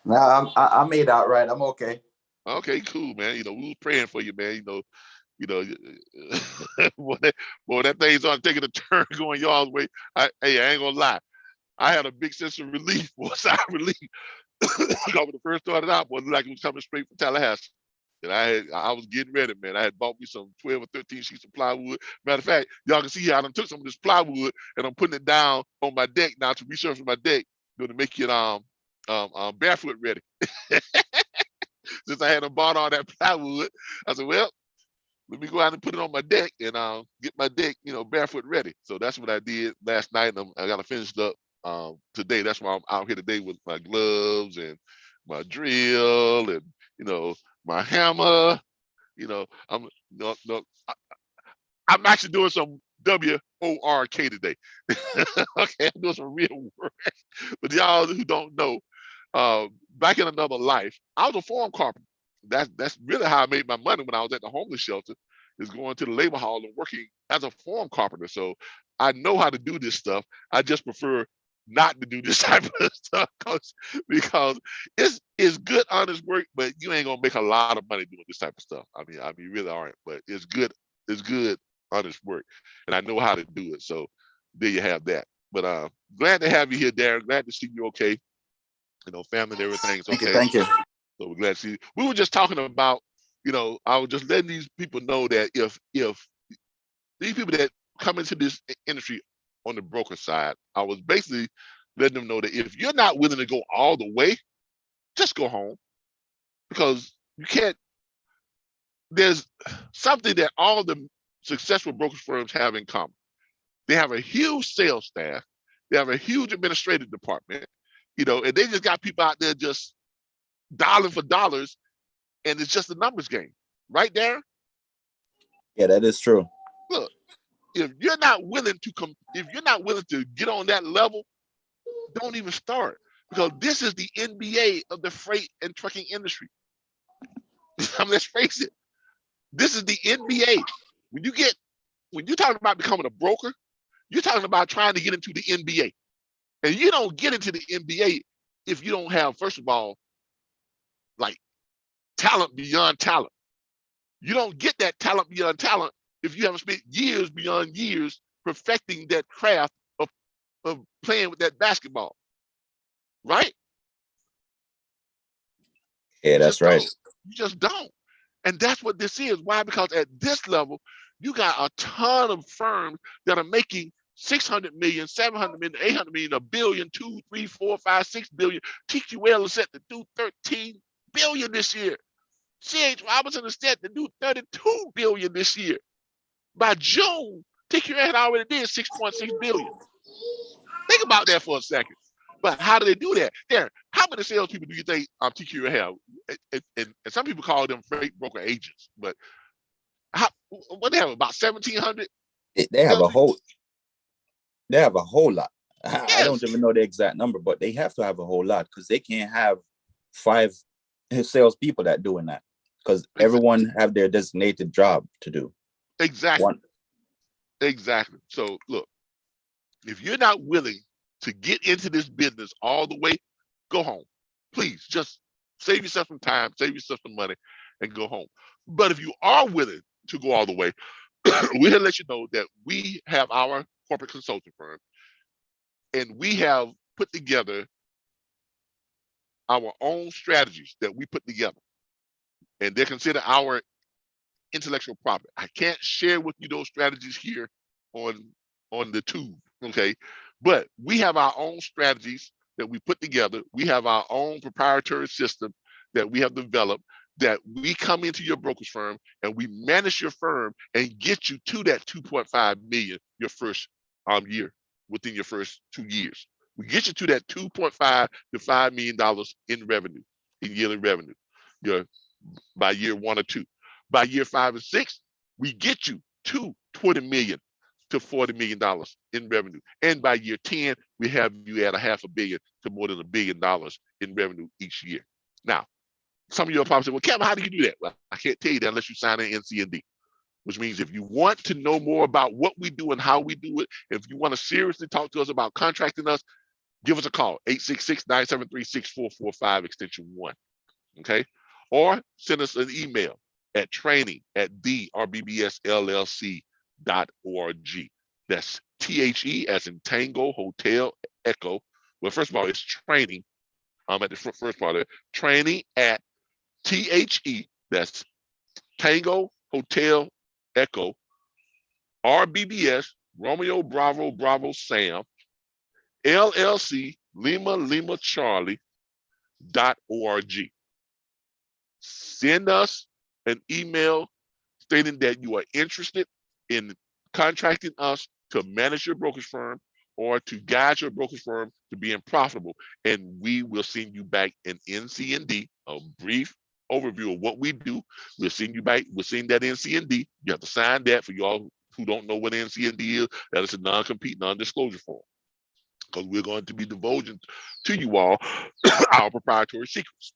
Nah, I made out right. I'm okay. Okay, cool, man. You know, we were praying for you, man. Boy, that thing's on taking a turn going y'all's way. I ain't gonna lie. I had a big sense of relief, or sigh of relief. When it first started out, boy, it looked like it was coming straight from Tallahassee. And I was getting ready, man. I had bought me some 12 or 13 sheets of plywood. Matter of fact, y'all can see here, I done took some of this plywood and I'm putting it down on my deck now to resurface my deck, to make it barefoot ready. Since I hadn't bought all that plywood, I said, well, let me go out and put it on my deck and get my deck, barefoot ready. So that's what I did last night. And I got to finish up today. That's why I'm out here today with my gloves and my drill and my hammer. I'm actually doing some WORK today. Okay, I'm doing some real work. But y'all who don't know, back in another life, I was a form carpenter. That's really how I made my money when I was at the homeless shelter, is going to the labor hall and working as a form carpenter. So I know how to do this stuff. I just prefer not to do this type of stuff because it's good, honest work, but you ain't gonna make a lot of money doing this type of stuff. I mean, you really aren't, but it's good, honest work, and I know how to do it. So there you have that. But glad to have you here, Darren. Glad to see you okay. Family and everything's okay. Thank you. So we're glad to see you. We were just talking about, I was just letting these people know that if these people that come into this industry on the broker side, I was basically letting them know that if you're not willing to go all the way, just go home, because you can't. There's something that all the successful brokerage firms have in common. They have a huge sales staff. They have a huge administrative department, and they just got people out there just dialing for dollars, and it's just a numbers game, right, Darren? Yeah, that is true. Look, if you're not willing to get on that level, don't even start, because this is the NBA of the freight and trucking industry. Let's face it, this is the NBA. When you're talking about becoming a broker, you're talking about trying to get into the NBA, and you don't get into the NBA if you don't have, first of all, like talent beyond talent. You don't get that talent beyond talent if you haven't spent years beyond years perfecting that craft of playing with that basketball, right? Yeah, that's right. You just don't. And that's what this is. Why? Because at this level, you got a ton of firms that are making 600 million, 700 million, 800 million, a billion, 2, 3, 4, 5, 6 billion. TQL is set to do 13 billion this year. C.H. Robinson is set to do 32 billion this year. By June, TQL had already did 6.6 billion. Think about that for a second. But how do they do that? Darren, how many salespeople do you think TQL have? And some people call them freight broker agents, but what they have, about 1,700? They have a whole lot. I Yes. don't even know the exact number, but they have to have a whole lot because they can't have 5 salespeople that doing that because everyone have their designated job to do. Exactly. Exactly. So look, if you're not willing to get into this business all the way, go home. Please just save yourself some time, save yourself some money, and go home. But if you are willing to go all the way, we're here to let you know that we have our corporate consulting firm, and we have put together our own strategies that we put together, and they're considered our intellectual property. I can't share with you those strategies here on the tube, okay? But we have our own strategies that we put together. We have our own proprietary system that we have developed, that we come into your brokerage firm and we manage your firm and get you to that 2.5 million your first year, within your first 2 years. We get you to that 2.5 to $5 million in revenue, in yearly revenue, by year 1 or 2. By year 5 and 6, we get you to $20 million to $40 million in revenue. And by year 10, we have you at $500 million to more than $1 billion in revenue each year. Now, some of you will probably say, well, Kevin, how do you do that? Well, I can't tell you that unless you sign an NCND, which means if you want to know more about what we do and how we do it, if you want to seriously talk to us about contracting us, give us a call, 866-973-6445, extension 1, okay? Or send us an email at training@rbbsllc.org. That's THE as in Tango Hotel Echo. Well, first of all, it's training. At the first part of it, training at THE, that's Tango Hotel Echo, RBBS, Romeo Bravo Bravo Sam, LLC, Lima Lima Charlie .org. Send us an email stating that you are interested in contracting us to manage your brokerage firm or to guide your brokerage firm to being profitable, and we will send you back an NCND, a brief overview of what we do. We'll send you back, we'll send that NCND. You have to sign that. For y'all who don't know what NCND is, that is a non-compete, non-disclosure form, because we're going to be divulging to you all our proprietary secrets,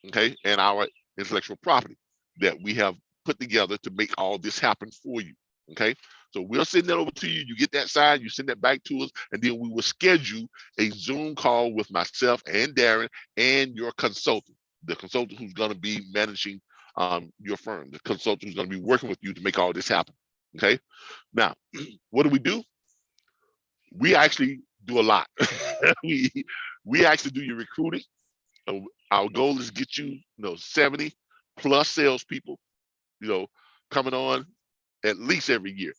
okay, and our intellectual property that we have put together to make all this happen for you, okay? So we'll send that over to you. You get that signed, you send that back to us, and then we will schedule a Zoom call with myself and Darren and your consultant, the consultant who's going to be managing your firm, the consultant who's going to be working with you to make all this happen, okay? Now, what do? We actually do a lot. we actually do your recruiting. Our goal is to get you, 70 plus salespeople, coming on at least every year.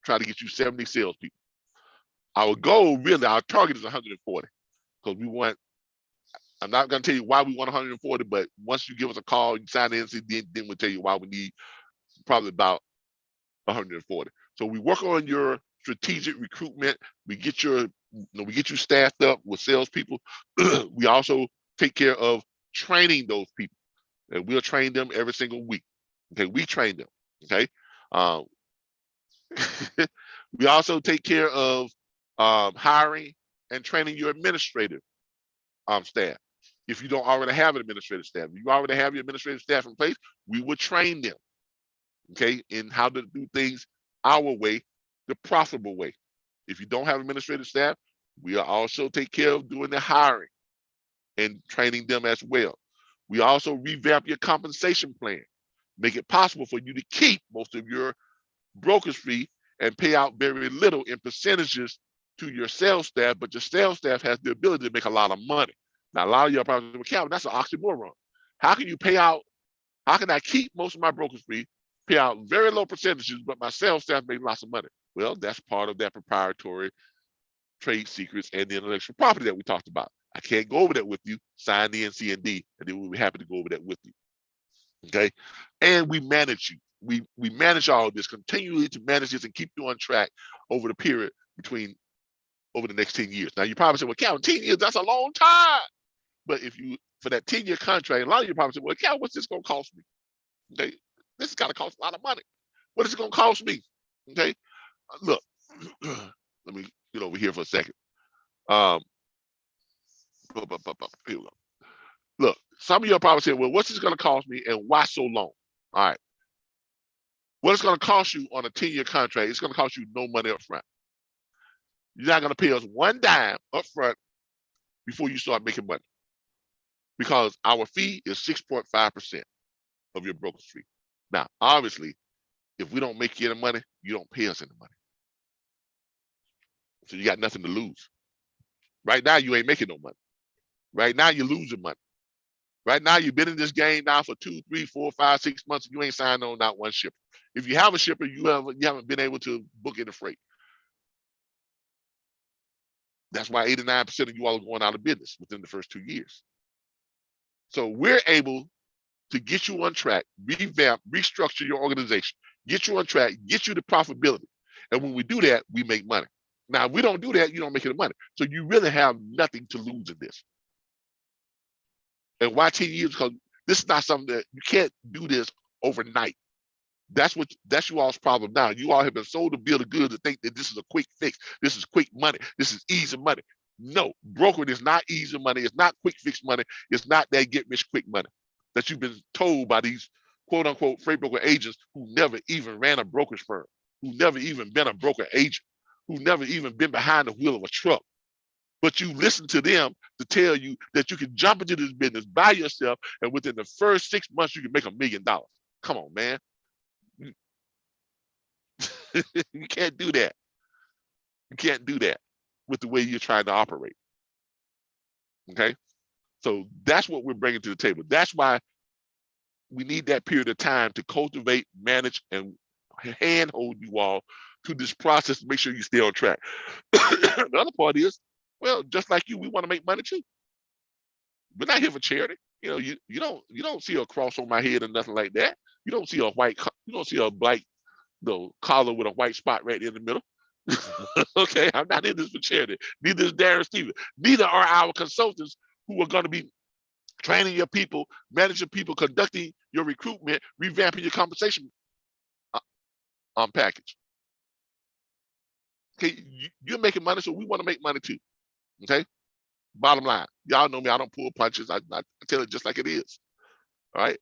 Try to get you 70 salespeople. Our goal, really, our target is 140, because we want, I'm not going to tell you why we want 140, but once you give us a call, you sign the NCD, then we'll tell you why we need probably about 140. So we work on your strategic recruitment. We get you staffed up with salespeople. We also take care of training those people, and we'll train them every single week. Okay, we train them. Okay, we also take care of hiring and training your administrative staff. If you don't already have an administrative staff, if you already have your administrative staff in place, we will train them, okay, in how to do things our way, the profitable way. If you don't have administrative staff, we'll also take care of doing the hiring and training them as well. We also revamp your compensation plan, make it possible for you to keep most of your brokerage fee and pay out very little in percentages to your sales staff, but your sales staff has the ability to make a lot of money. Now, a lot of you are probably, Calvin, that's an oxymoron. How can you pay out, how can I keep most of my brokerage fee, pay out very low percentages, but my sales staff make lots of money? Well, that's part of that proprietary trade secrets and the intellectual property that we talked about. I can't go over that with you. Sign the NC&D, and then we'll be happy to go over that with you. Okay, and we manage you. We manage all of this continually to manage this and keep you on track over the period between over the next 10 years. Now you probably say, well, Cal, 10 years, that's a long time. But if you, for that 10-year contract, a lot of you probably say, well, Cal, what's this going to cost me? Okay, this is going to cost a lot of money. What is it going to cost me? Okay, look, let me get over here for a second. Here we go. Look, some of you are probably saying, well, what's this going to cost me and why so long? All right. What it's going to cost you on a 10-year contract, it's going to cost you no money up front. You're not going to pay us one dime up front before you start making money, because our fee is 6.5% of your brokerage fee. Now, obviously, if we don't make you any money, you don't pay us any money. So you got nothing to lose. Right now, you ain't making no money. Right now, you're losing money. Right now, you've been in this game now for 2, 3, 4, 5, 6 months, and you ain't signed on not one shipper. If you have a shipper, you haven't been able to book any freight. That's why 89% of you all are going out of business within the first 2 years. So we're able to get you on track, revamp, restructure your organization, get you on track, get you the profitability. And when we do that, we make money. Now, if we don't do that, you don't make any money. So you really have nothing to lose in this. And why 10 years? Because this is not something that you can't do this overnight. That's you all's problem now. You all have been sold a bill of goods to think that this is a quick fix. This is quick money. This is easy money. No, brokerage is not easy money. It's not quick fix money. It's not that get rich quick money that you've been told by these quote unquote freight broker agents who never even ran a brokerage firm, who never even been a broker agent, who never even been behind the wheel of a truck. But you listen to them to tell you that you can jump into this business by yourself, and within the first 6 months, you can make $1 million. Come on, man. You can't do that. You can't do that with the way you're trying to operate. Okay? So that's what we're bringing to the table. That's why we need that period of time to cultivate, manage, and handhold you all to this process to make sure you stay on track. The other part is, well, just like you, we want to make money too. We're not here for charity. You know, you don't see a cross on my head or nothing like that. You don't see a black collar with a white spot right in the middle. Okay, I'm not in this for charity. Neither is Darren Stevens. Neither are our consultants who are going to be training your people, managing people, conducting your recruitment, revamping your compensation package. Okay, you're making money, so we want to make money too. Okay, bottom line, y'all know me. I don't pull punches. I tell it just like it is. All right,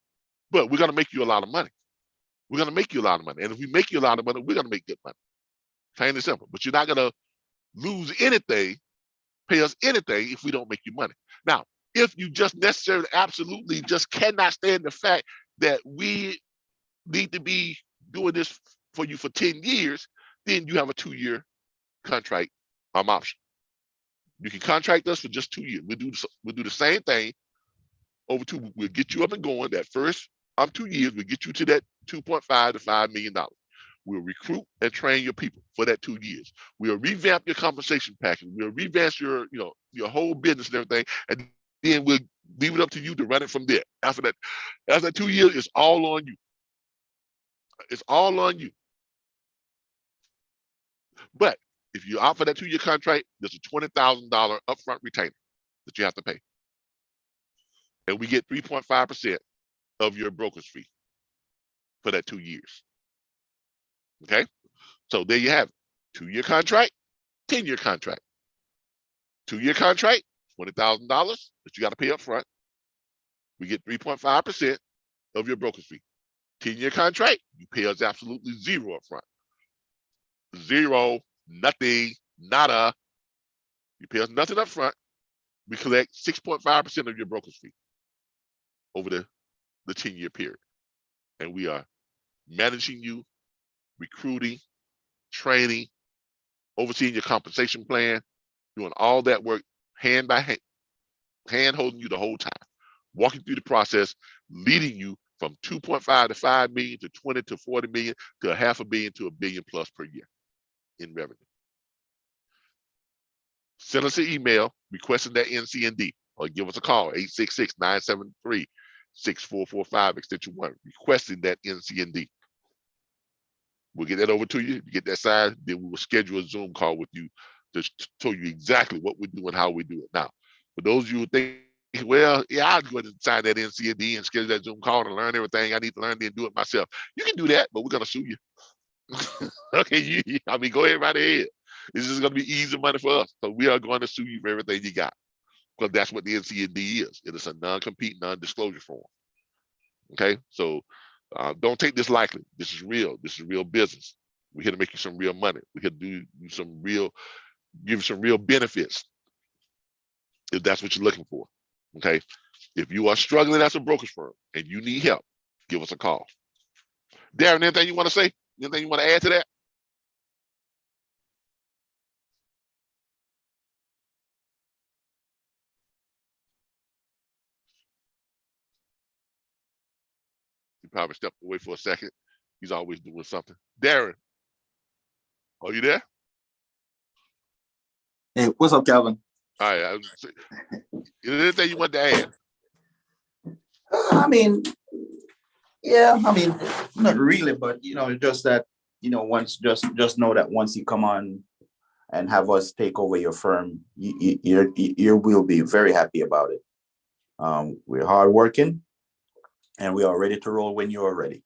but we're going to make you a lot of money. We're going to make you a lot of money, and if we make you a lot of money, we're going to make good money. Plain and simple. But you're not going to lose anything, pay us anything if we don't make you money. Now, if you just necessarily, absolutely just cannot stand the fact that we need to be doing this for you for 10 years, then you have a 2-year contract option. You can contract us for just 2 years. We'll do the same thing over 2. We'll get you up and going. That first 2 years, we'll get you to that $2.5 to $5 million. We'll recruit and train your people for that 2 years. We'll revamp your compensation package. We'll revamp your whole business and everything, and then we'll leave it up to you to run it from there. After that 2 years, it's all on you. It's all on you. But if you opt for that 2-year contract, there's a $20,000 upfront retainer that you have to pay, and we get 3.5% of your brokerage fee for that 2 years. Okay, so there you have it. 2-year contract, 10-year contract. 2-year contract, $20,000 that you got to pay up front. We get 3.5% of your brokerage fee. 10-year contract, you pay us absolutely zero up front. Zero, nothing, nada. You pay us nothing up front. We collect 6.5% of your brokerage fee over the 10-year period. And we are managing you, recruiting, training, overseeing your compensation plan, doing all that work hand by hand holding you the whole time, walking through the process, leading you from 2.5 to 5 million to 20 to 40 million to $500 million to $1 billion plus per year. in revenue. Send us an email requesting that NCND or give us a call, 866-973-6445, extension 1, requesting that NCND. We'll get that over to you. You get that signed, then we will schedule a Zoom call with you to tell you exactly what we do and how we do it. Now, for those of you who think, well, yeah, I'll go ahead and sign that NCND and schedule that Zoom call and learn everything I need to learn, then do it myself. You can do that, but we're going to sue you. Okay, I mean, go ahead right ahead. This is going to be easy money for us. So we are going to sue you for everything you got, because that's what the NCND is. It is a non-compete, non-disclosure form. Okay, so don't take this lightly. This is real. This is real business. We're here to make you some real money. We're here to do some real, give you some real benefits, if that's what you're looking for. Okay, if you are struggling as a brokerage firm and you need help, give us a call. Darren, anything you want to say? Anything you want to add to that? He probably stepped away for a second. He's always doing something. Darren, are you there? Hey, what's up, Calvin? All right. Anything you want to add? I mean, yeah, I mean, not really, but just that, once just know that once you come on and have us take over your firm, you will be very happy about it. We're hardworking, and we are ready to roll when you are ready.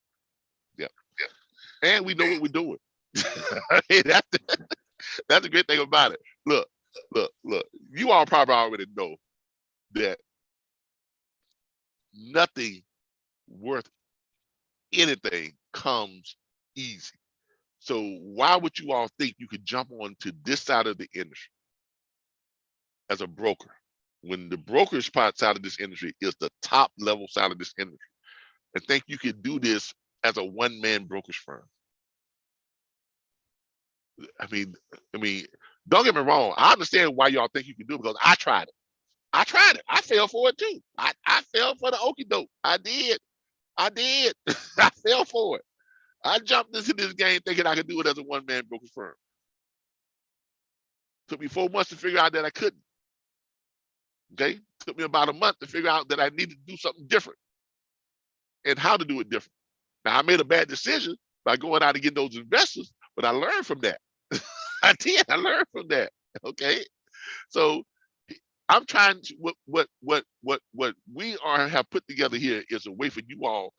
Yeah, and we know what we're doing. That's the great thing about it. Look. You all probably already know that nothing worth anything comes easy. So why would you all think you could jump on to this side of the industry as a broker, when the brokerage part side of this industry is the top level side of this industry, and think you could do this as a one-man brokerage firm? I mean, don't get me wrong. I understand why y'all think you can do it, because I tried it. I fell for it too. I fell for the okie doke. I did. I fell for it. I jumped into this game thinking I could do it as a one-man brokerage firm. Took me 4 months to figure out that I couldn't. Okay? Took me about a month to figure out that I needed to do something different and how to do it different. Now, I made a bad decision by going out and getting those investors, but I learned from that. I did. I learned from that. Okay? So I'm trying to, what we have put together here is a way for you all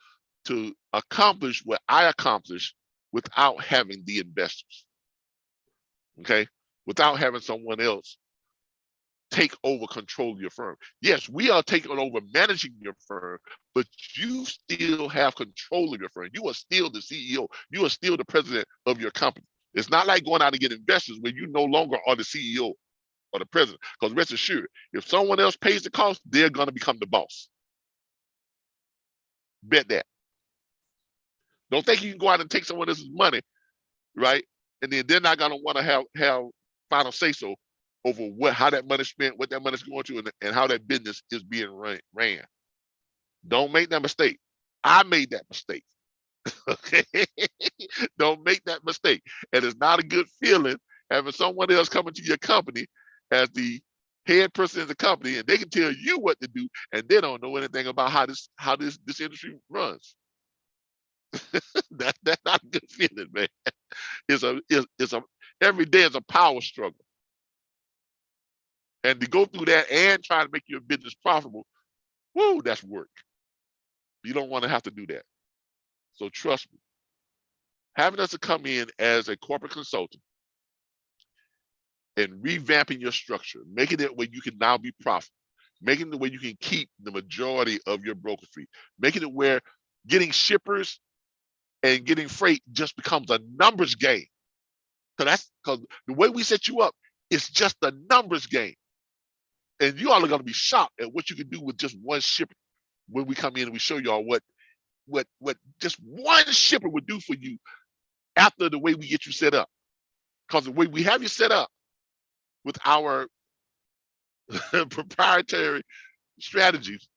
to accomplish what I accomplished without having the investors. Okay? Without having someone else take over control of your firm. Yes, we are taking over managing your firm, but you still have control of your firm. You are still the CEO. You are still the president of your company. It's not like going out and get investors when you no longer are the CEO or the president. Because rest assured, if someone else pays the cost, they're going to become the boss. Bet that. Don't think you can go out and take someone else's money, right? And then they're not going to want to have final say so over how that money's spent, what that money's going to, and how that business is being ran. Don't make that mistake. I made that mistake. Okay? Don't make that mistake. And it's not a good feeling having someone else come into your company as the head person in the company, and they can tell you what to do, and they don't know anything about how this industry runs. That's not a good feeling, man. It's a every day is a power struggle. And to go through that and try to make your business profitable, whoo, that's work. You don't want to have to do that. So trust me. Having us to come in as a corporate consultant and revamping your structure, making it where you can now be profitable, making it where you can keep the majority of your broker fee, making it where getting shippers and getting freight just becomes a numbers game. So that's because the way we set you up, it's just a numbers game. And you all are going to be shocked at what you can do with just one shipper when we come in and we show y'all what just one shipper would do for you after the way we get you set up. Because the way we have you set up with our proprietary strategies,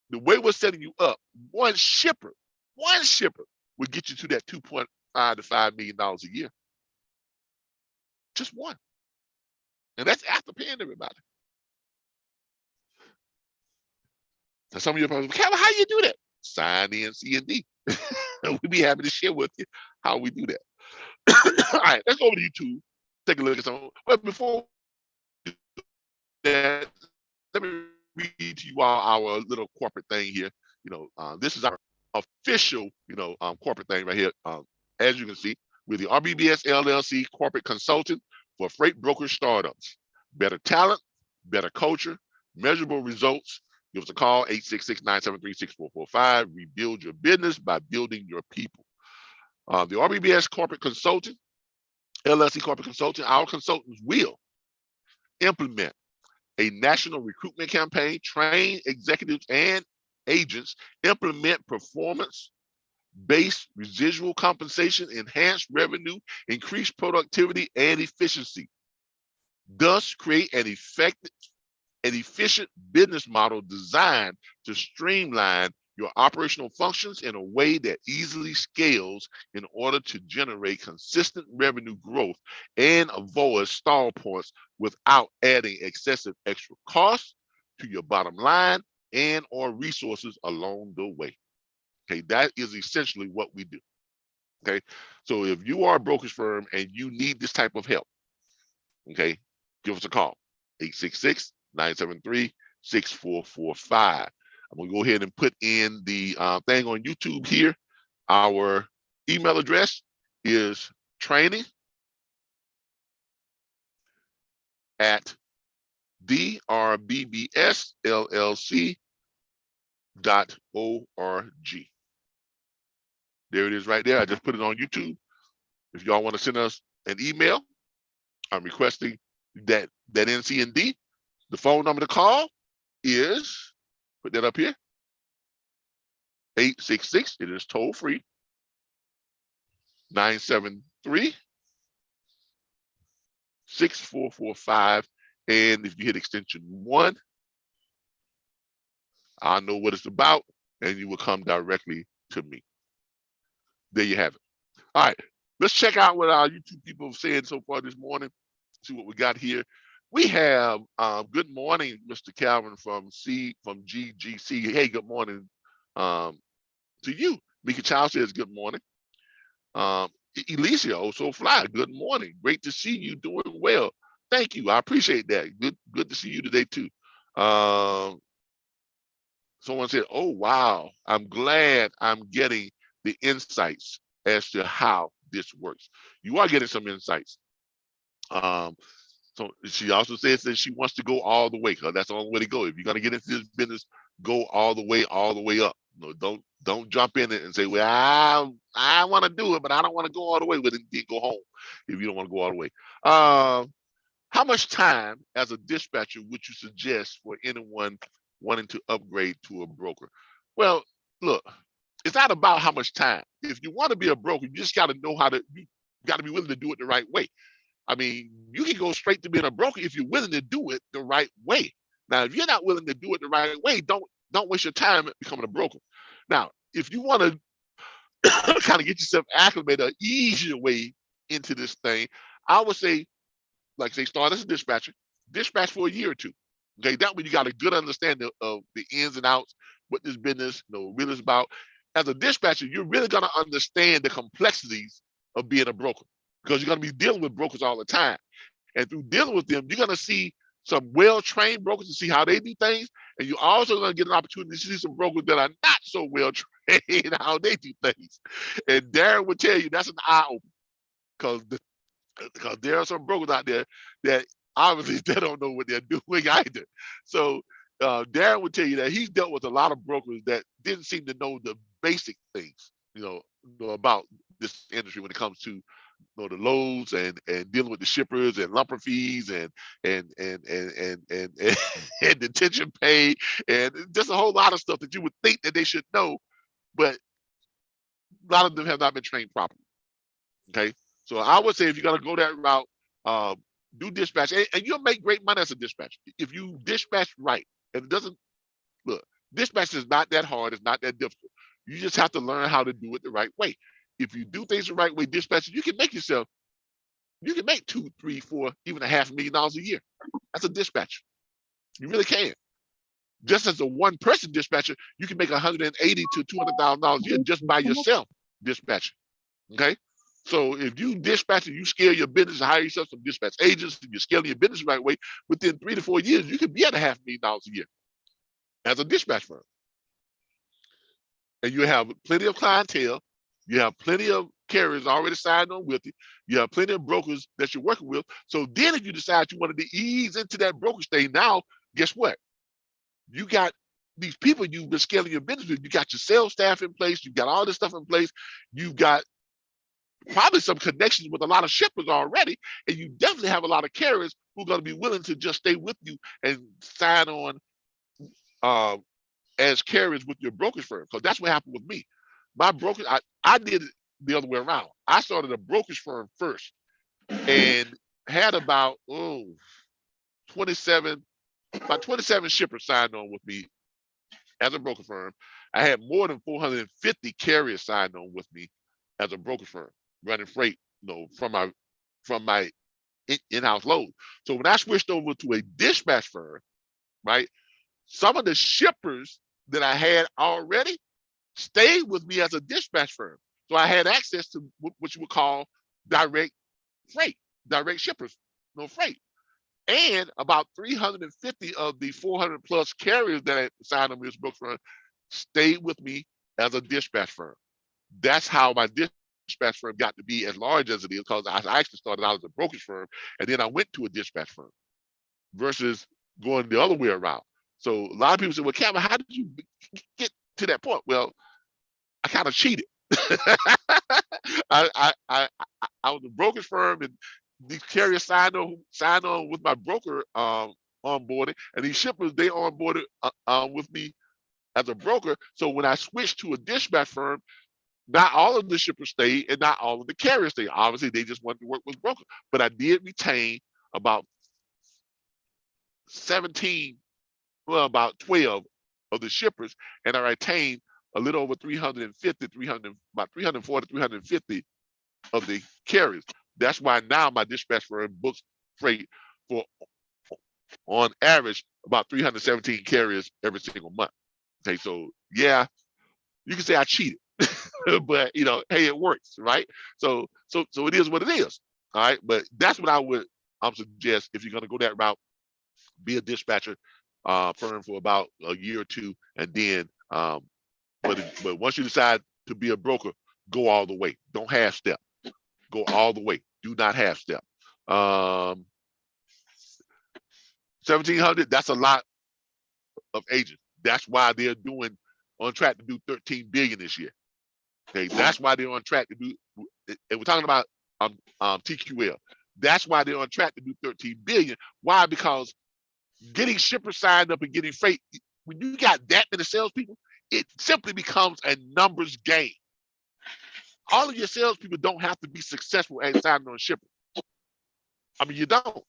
the way we're setting you up, one shipper would get you to that $2.5 to $5 million a year. Just one. And that's after paying everybody. Now some of you probably, Kevin, how you do that? Sign the NC&D. We'd be happy to share with you how we do that. All right, let's go over to YouTube. Take a look at some. But before that, let me read to you all our little corporate thing here. This is our official, corporate thing right here. As you can see, we're the RBBS LLC corporate consultant for freight broker startups. Better talent, better culture, measurable results. Give us a call, 866-973-6445. Rebuild your business by building your people. The RBBS corporate consultant, LLC corporate consultant, our consultants will implement a national recruitment campaign, train executives and agents, implement performance-based residual compensation, enhance revenue, increase productivity and efficiency. Thus, create an efficient business model designed to streamline your operational functions in a way that easily scales in order to generate consistent revenue growth and avoid stall points without adding excessive extra costs to your bottom line and or resources along the way. Okay, that is essentially what we do. Okay, so if you are a brokerage firm and you need this type of help, okay, give us a call, 866-973-6445. I'm gonna go ahead and put in the thing on YouTube here. Our email address is training@drbbsllc.org. There it is right there. I just put it on YouTube. If y'all want to send us an email, I'm requesting that NC&D. The phone number to call is, put that up here, 866, it is toll free, 973-6445. And if you hit extension 1, I'll know what it's about and you will come directly to me. There you have it. All right, let's check out what our YouTube people have said so far this morning. See what we got here. We have good morning, Mr. Calvin from GGC. Hey, good morning to you. Mika Chow says good morning. Alicia, also fly. Good morning. Great to see you doing well. Thank you. I appreciate that. Good to see you today too. Someone said, "Oh wow, I'm glad I'm getting the insights as to how this works." You are getting some insights. So she also says that she wants to go all the way, because that's the only way to go. If you're gonna get into this business, go all the way up. No, don't jump in it and say, "Well, I want to do it, but I don't want to go all the way with it." And go home if you don't want to go all the way. How much time as a dispatcher would you suggest for anyone wanting to upgrade to a broker? Well, look, it's not about how much time. If you want to be a broker, you just got to know how to. You got to be willing to do it the right way. I mean, you can go straight to being a broker if you're willing to do it the right way. Now, if you're not willing to do it the right way, don't waste your time becoming a broker. Now, if you want to kind of get yourself acclimated, an easier way into this thing, I would say, like say, start as a dispatcher, dispatch for a year or two. Okay, that way you got a good understanding of the ins and outs, what this business, really is about. As a dispatcher, you're really gonna understand the complexities of being a broker, because you're gonna be dealing with brokers all the time. And through dealing with them, you're gonna see some well-trained brokers to see how they do things. And you're also gonna get an opportunity to see some brokers that are not so well-trained how they do things. And Darren would tell you that's an eye-opener, because there are some brokers out there that obviously they don't know what they're doing either. So Darren would tell you that he's dealt with a lot of brokers that didn't seem to know the basic things, about this industry when it comes to the loads and dealing with the shippers and lumper fees and detention pay and just a whole lot of stuff that you would think that they should know, but a lot of them have not been trained properly. Okay, so I would say if you're gonna go that route, do dispatch, and you'll make great money as a dispatcher if you dispatch right. And it doesn't dispatch is not that hard. It's not that difficult. You just have to learn how to do it the right way. If you do things the right way, dispatching, you can make yourself, You can make 2, 3, 4, even $500,000 a year. That's a dispatcher. You really can. Just as a one-person dispatcher, you can make $180,000 to $200,000 a year just by yourself dispatching. Okay, so if you dispatch and you scale your business, hire yourself some dispatch agents, and you're scaling your business the right way, within 3 to 4 years, you can be at $500,000 a year as a dispatch firm. And you have plenty of clientele, you have plenty of carriers already signed on with you, you have plenty of brokers that you're working with. So then if you decide you wanted to ease into that brokerage thing, now, guess what? You got these people you've been scaling your business with, you got your sales staff in place, you got all this stuff in place, you've got probably some connections with a lot of shippers already, and you definitely have a lot of carriers who are going to be willing to just stay with you and sign on as carriers with your brokerage firm, because that's what happened with me. My brokerage, I did it the other way around. I started a brokerage firm first and had about 27 shippers signed on with me as a broker firm. I had more than 450 carriers signed on with me as a broker firm, running freight, from my in-house load. So when I switched over to a dispatch firm, right, some of the shippers that I had already stayed with me as a dispatch firm. So I had access to what you would call direct freight, direct shippers, freight. And about 350 of the 400 plus carriers that I signed on this broker firm stayed with me as a dispatch firm. That's how my dispatch firm got to be as large as it is, because I actually started out as a brokerage firm and then I went to a dispatch firm versus going the other way around. So a lot of people say, well, Kevin, how did you get to that point? Well, I kind of cheated. I was a brokerage firm, and these carriers signed on with my broker onboarding, and these shippers, they onboarded with me as a broker. So when I switched to a dispatch firm, not all of the shippers stayed and not all of the carriers stayed. Obviously, they just wanted to work with broker. But I did retain about 12 of the shippers, and I retained a little over 340, 350 of the carriers. That's why now my dispatch firm books freight for, on average, about 317 carriers every single month. Okay, so yeah, you can say I cheated, but hey, it works, right? So it is what it is. All right, but that's what I would suggest if you're going to go that route. Be a dispatcher firm for about a year or two, and then but once you decide to be a broker, go all the way. Don't half step. Go all the way. Do not half step. 1,700. That's a lot of agents. That's why they're on track to do 13 billion this year. Okay, that's why they're on track to do. And we're talking about TQL. That's why they're on track to do 13 billion. Why? Because getting shippers signed up and getting freight, when you got that many salespeople, it simply becomes a numbers game. All of your salespeople don't have to be successful at signing on shippers. I mean, you don't.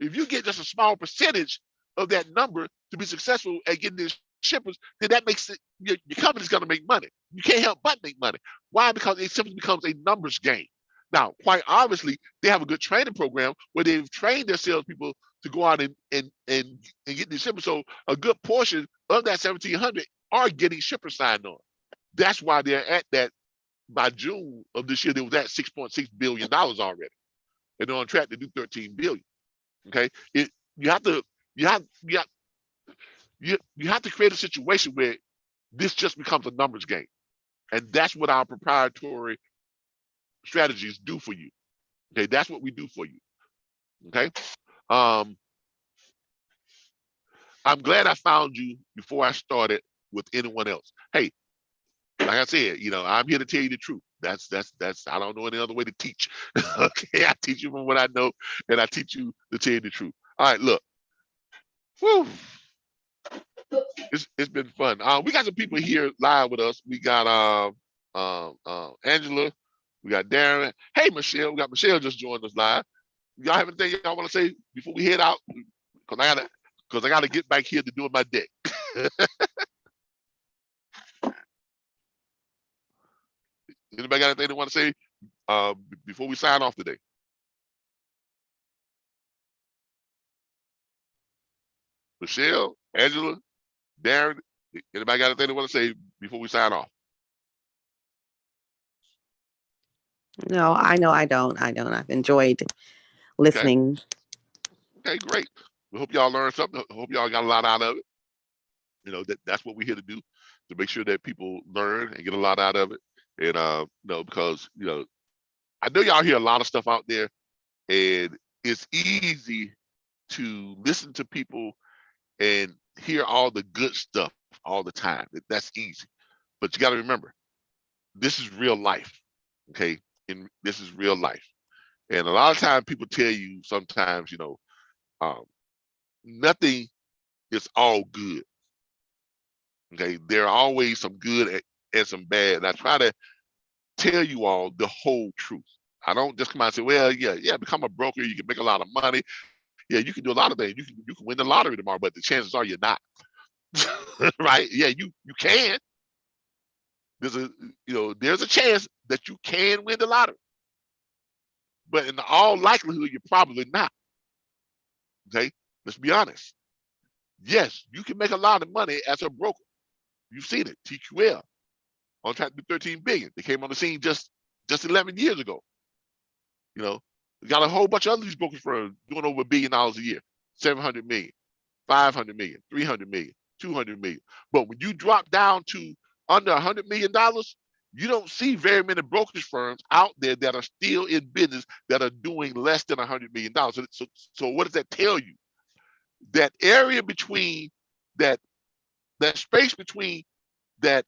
If you get just a small percentage of that number to be successful at getting these shippers, then that makes it, your company's going to make money. You can't help but make money. Why? Because it simply becomes a numbers game. Now, quite obviously, they have a good training program where they've trained their salespeople to go out and get these shippers. So a good portion of that 1,700 are getting shippers signed on. That's why they're at that. By June of this year, they was at $6.6 billion already, and they're on track to do 13 billion. Okay, you have to create a situation where this just becomes a numbers game, and that's what our proprietary strategies do for you. Okay, that's what we do for you. Okay, I'm glad I found you before I started with anyone else. Hey, like I said, I'm here to tell you the truth. That's I don't know any other way to teach. Okay, I teach you from what I know, and I teach you to tell you the truth. All right, look. Whew. It's been fun. We got some people here live with us. We got Angela, we got Darren. Hey, Michelle, we got Michelle just joined us live. Y'all have anything y'all want to say before we head out? Because I gotta get back here to doing my deck. Anybody got anything they want to say before we sign off today? Michelle, Angela, Darren, anybody got anything they want to say before we sign off? No, I know I don't. I've enjoyed listening. Okay, great. We hope y'all learned something. Hope y'all got a lot out of it. You know, that's what we're here to do, to make sure that people learn and get a lot out of it. And you know, because I know y'all hear a lot of stuff out there, and it's easy to listen to people and hear all the good stuff all the time. That's easy. But you got to remember, this is real life. Okay. And this is real life. And a lot of times people tell you sometimes, nothing is all good. Okay. There are always some good and some bad. And I try to tell you all the whole truth. I don't just come out and say, well, yeah, become a broker. You can make a lot of money. Yeah, you can do a lot of things. You can win the lottery tomorrow, but the chances are you're not. Right? Yeah, you can. There's a chance that you can win the lottery, but in all likelihood, you're probably not. Okay, let's be honest. Yes, you can make a lot of money as a broker. You've seen it. TQL on track to 13 billion. They came on the scene just 11 years ago. We got a whole bunch of other these brokers firms doing over $1 billion a year, 700 million, 500 million, 300 million, 200 million. But when you drop down to under $100 million, you don't see very many brokerage firms out there that are still in business that are doing less than $100 million. So what does that tell you? That area between that space between that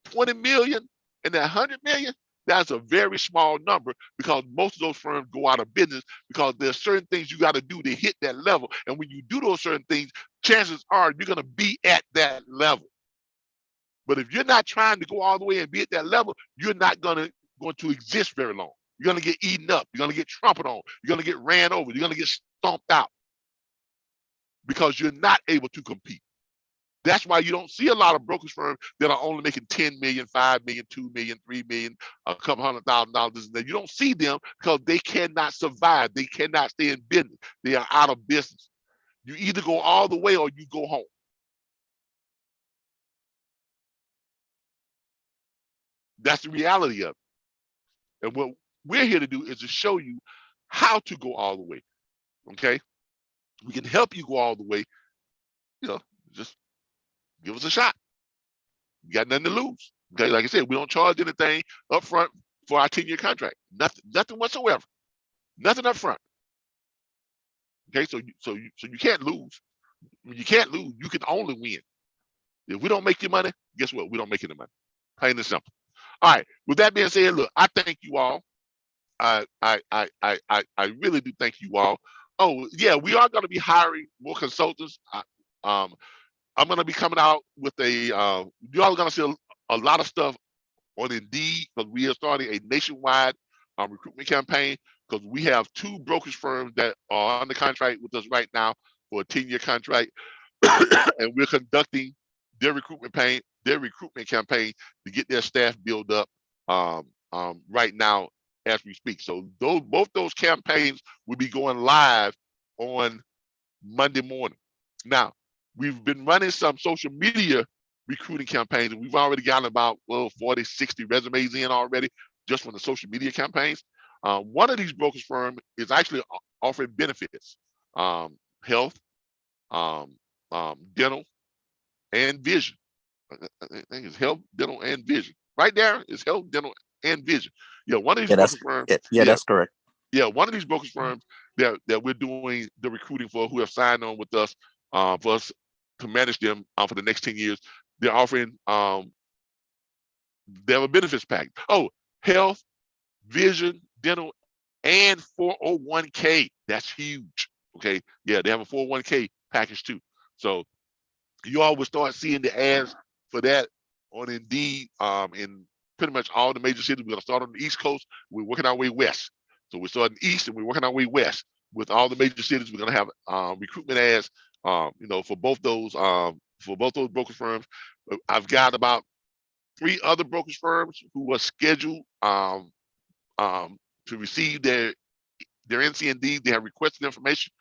20 million and that 100 million, that's a very small number, because most of those firms go out of business because there's certain things you got to do to hit that level. And when you do those certain things, chances are you're going to be at that level. But if you're not trying to go all the way and be at that level, you're not going to exist very long. You're going to get eaten up. You're going to get trampled on. You're going to get ran over. You're going to get stomped out because you're not able to compete. That's why you don't see a lot of brokerage firms that are only making 10 million, 5 million, 2 million, 3 million, a couple $100,000. You don't see them because they cannot survive. They cannot stay in business. They are out of business. You either go all the way or you go home. That's the reality of it. And what we're here to do is to show you how to go all the way. Okay? We can help you go all the way. Just give us a shot. You got nothing to lose. Okay, like I said, we don't charge anything up front for our 10-year contract. Nothing whatsoever. Nothing up front. Okay, so you can't lose. When you can't lose, you can only win. If we don't make your money, guess what? We don't make any money. Plain and simple. All right. With that being said, look, I thank you all. I really do thank you all. Oh yeah, we are going to be hiring more consultants. I'm going to be coming out with you all are going to see a lot of stuff on Indeed, because we are starting a nationwide recruitment campaign, because we have 2 brokerage firms that are under contract with us right now for a 10-year contract. And we're conducting their recruitment campaign to get their staff built up right now as we speak. So both those campaigns will be going live on Monday morning. Now, we've been running some social media recruiting campaigns, and we've already gotten about 40, 60 resumes in already just from the social media campaigns. One of these brokerage firms is actually offering benefits, health, dental, and vision. I think it's health, dental, and vision. Right there is health, dental, and vision. Yeah, one of these brokerage firms. That's correct. Yeah, one of these brokerage firms that we're doing the recruiting for, who have signed on with us for us to manage them for the next 10 years. They're offering, they have a benefits package. Oh, health, vision, dental, and 401k. That's huge. Okay. Yeah, they have a 401k package too. So you all will start seeing the ads for that on Indeed in pretty much all the major cities. We're going to start on the East Coast. We're working our way west. So we're starting east and we're working our way west with all the major cities. We're going to have recruitment ads, for both those brokerage firms. I've got about 3 other brokerage firms who are scheduled to receive their NCND. They have requested information,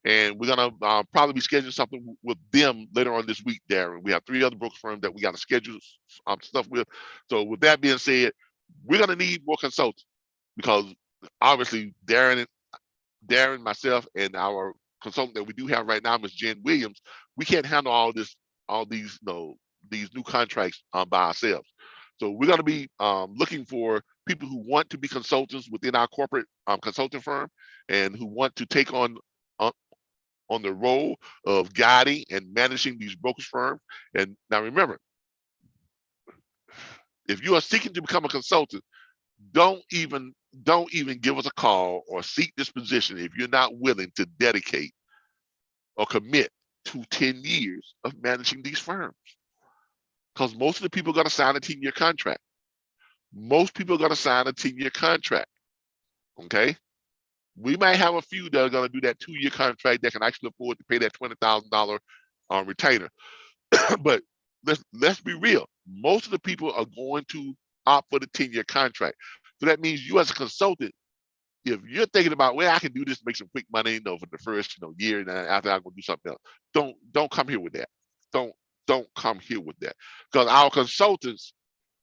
and we're gonna probably be scheduling something with them later on this week, Darren. We have 3 other broker firms that we got to schedule stuff with. So with that being said, we're gonna need more consultants because obviously Darren, myself, and our consultant that we do have right now, Ms. Jen Williams, we can't handle all these, these new contracts by ourselves. So we're going to be looking for people who want to be consultants within our corporate consulting firm and who want to take on the role of guiding and managing these brokerage firms. And now remember, if you are seeking to become a consultant, don't even give us a call or seek this position if you're not willing to dedicate or commit to 10 years of managing these firms. Because most of the people are going to sign a 10-year contract. Most people are going to sign a 10-year contract. Okay? We might have a few that are going to do that 2-year contract that can actually afford to pay that $20,000 retainer. But let's be real. Most of the people are going to opt for the 10-year contract. So that means you as a consultant, if you're thinking about, well, I can do this, make some quick money, for the first, year, and then after I'm going to do something else. Don't come here with that. Don't come here with that. Because our consultants,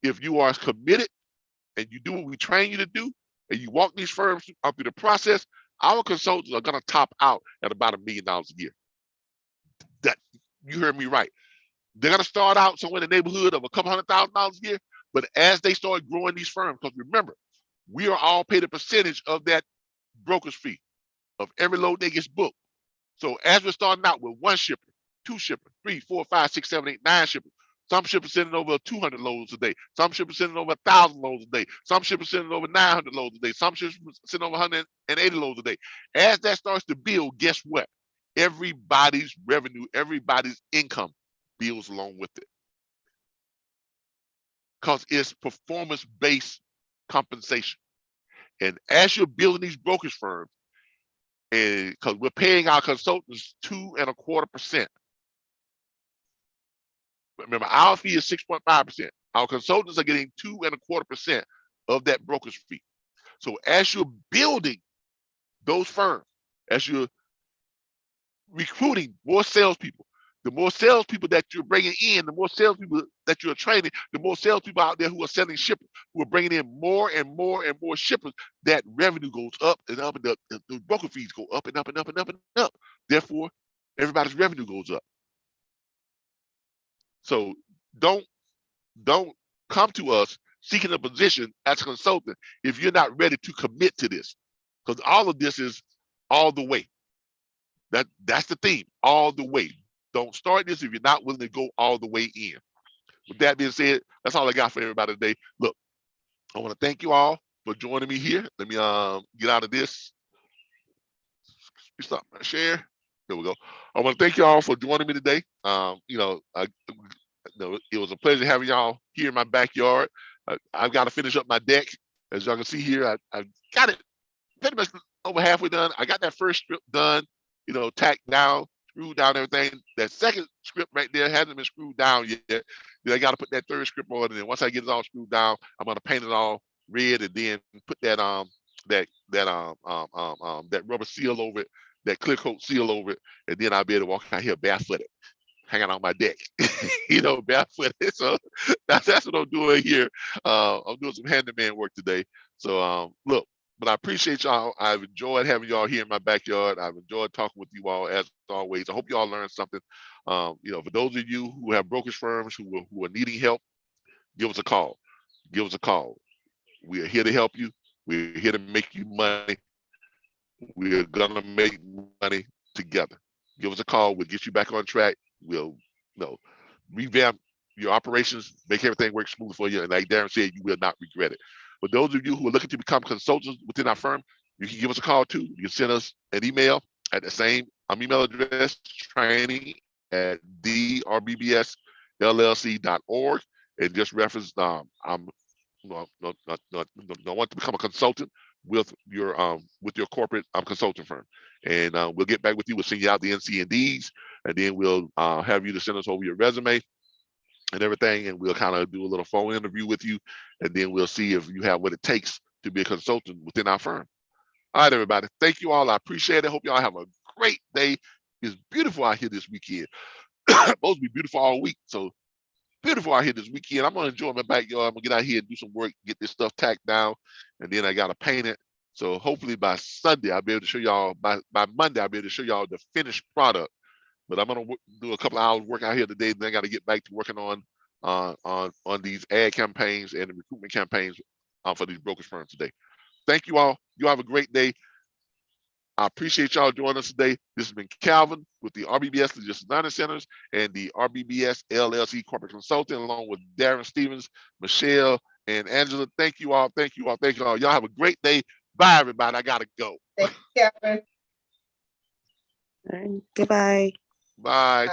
if you are committed and you do what we train you to do, and you walk these firms up through the process, our consultants are going to top out at about $1 million a year. That, you heard me right. They're going to start out somewhere in the neighborhood of a couple $100,000 a year, but as they start growing these firms, because remember, we are all paid a percentage of that brokerage fee of every load they gets booked. So as we're starting out with 1 shipper, 2 shippers, 3, 4, 5, 6, 7, 8, 9 shippers, some shippers sending over 200 loads a day, some shippers sending over 1,000 loads a day, some shippers sending over 900 loads a day, some shippers sending over 180 loads a day. As that starts to build, guess what? Everybody's revenue, everybody's income builds along with it. Because it's performance-based compensation. And as you're building these brokerage firms, and because we're paying our consultants 2.25%. Remember, our fee is 6.5%. Our consultants are getting 2.25% of that brokerage fee. So as you're building those firms, as you're recruiting more salespeople, the more salespeople that you're bringing in, the more salespeople that you're training, the more salespeople out there who are selling shippers, who are bringing in more and more and more shippers, that revenue goes up and up and up. The broker fees go up and up and up and up and up. Therefore, everybody's revenue goes up. So don't come to us seeking a position as a consultant if you're not ready to commit to this, because all of this is all the way. That's the theme, all the way. Don't start this if you're not willing to go all the way in. With that being said, that's all I got for everybody today. Look, I want to thank you all for joining me here. Let me get out of this. Stop my share. There we go. I want to thank you all for joining me today. It was a pleasure having y'all here in my backyard. I've got to finish up my deck. As y'all can see here, I got it pretty much over halfway done. I got that first strip done, tacked down, screwed down everything. That second script right there hasn't been screwed down yet. Then I got to put that third script on, and then once I get it all screwed down, I'm gonna paint it all red, and then put that rubber seal over it, that clear coat seal over it, and then I'll be able to walk out here barefooted, hanging on my deck, barefooted. So that's what I'm doing here. I'm doing some handyman work today. So look. But I appreciate y'all. I've enjoyed having y'all here in my backyard. I've enjoyed talking with you all as always. I hope y'all learned something. For those of you who have brokerage firms who are needing help, give us a call. Give us a call. We are here to help you. We're here to make you money. We're gonna make money together. Give us a call. We'll get you back on track. We'll revamp your operations, make everything work smooth for you. And like Darren said, you will not regret it. For those of you who are looking to become consultants within our firm, you can give us a call too. You can send us an email at the same email address, training@rbbsllc.org, and just reference I want to become a consultant with your corporate consulting firm, and we'll get back with you. We'll send you out the NC&Ds, and then we'll have you to send us over your resume and everything, and we'll kind of do a little phone interview with you, and then we'll see if you have what it takes to be a consultant within our firm. All right, everybody. Thank you all. I appreciate it. Hope y'all have a great day. It's beautiful out here this weekend. Supposed to be beautiful all week. So beautiful out here this weekend. I'm gonna enjoy my backyard. I'm gonna get out here and do some work, get this stuff tacked down, and then I gotta paint it. So hopefully by Sunday I'll be able to show y'all. By Monday I'll be able to show y'all the finished product. But I'm gonna do a couple of hours work out here today. Then I got to get back to working on these ad campaigns and the recruitment campaigns for these brokerage firms today. Thank you all. You have a great day. I appreciate y'all joining us today. This has been Calvin with the RBBS Logistics Learning Centers and the RBBS LLC Corporate Consulting, along with Darren Stevens, Michelle, and Angela. Thank you all. Thank you all. Thank you all. Y'all have a great day. Bye, everybody. I gotta go. Thank you, Kevin. All right. Goodbye. Bye.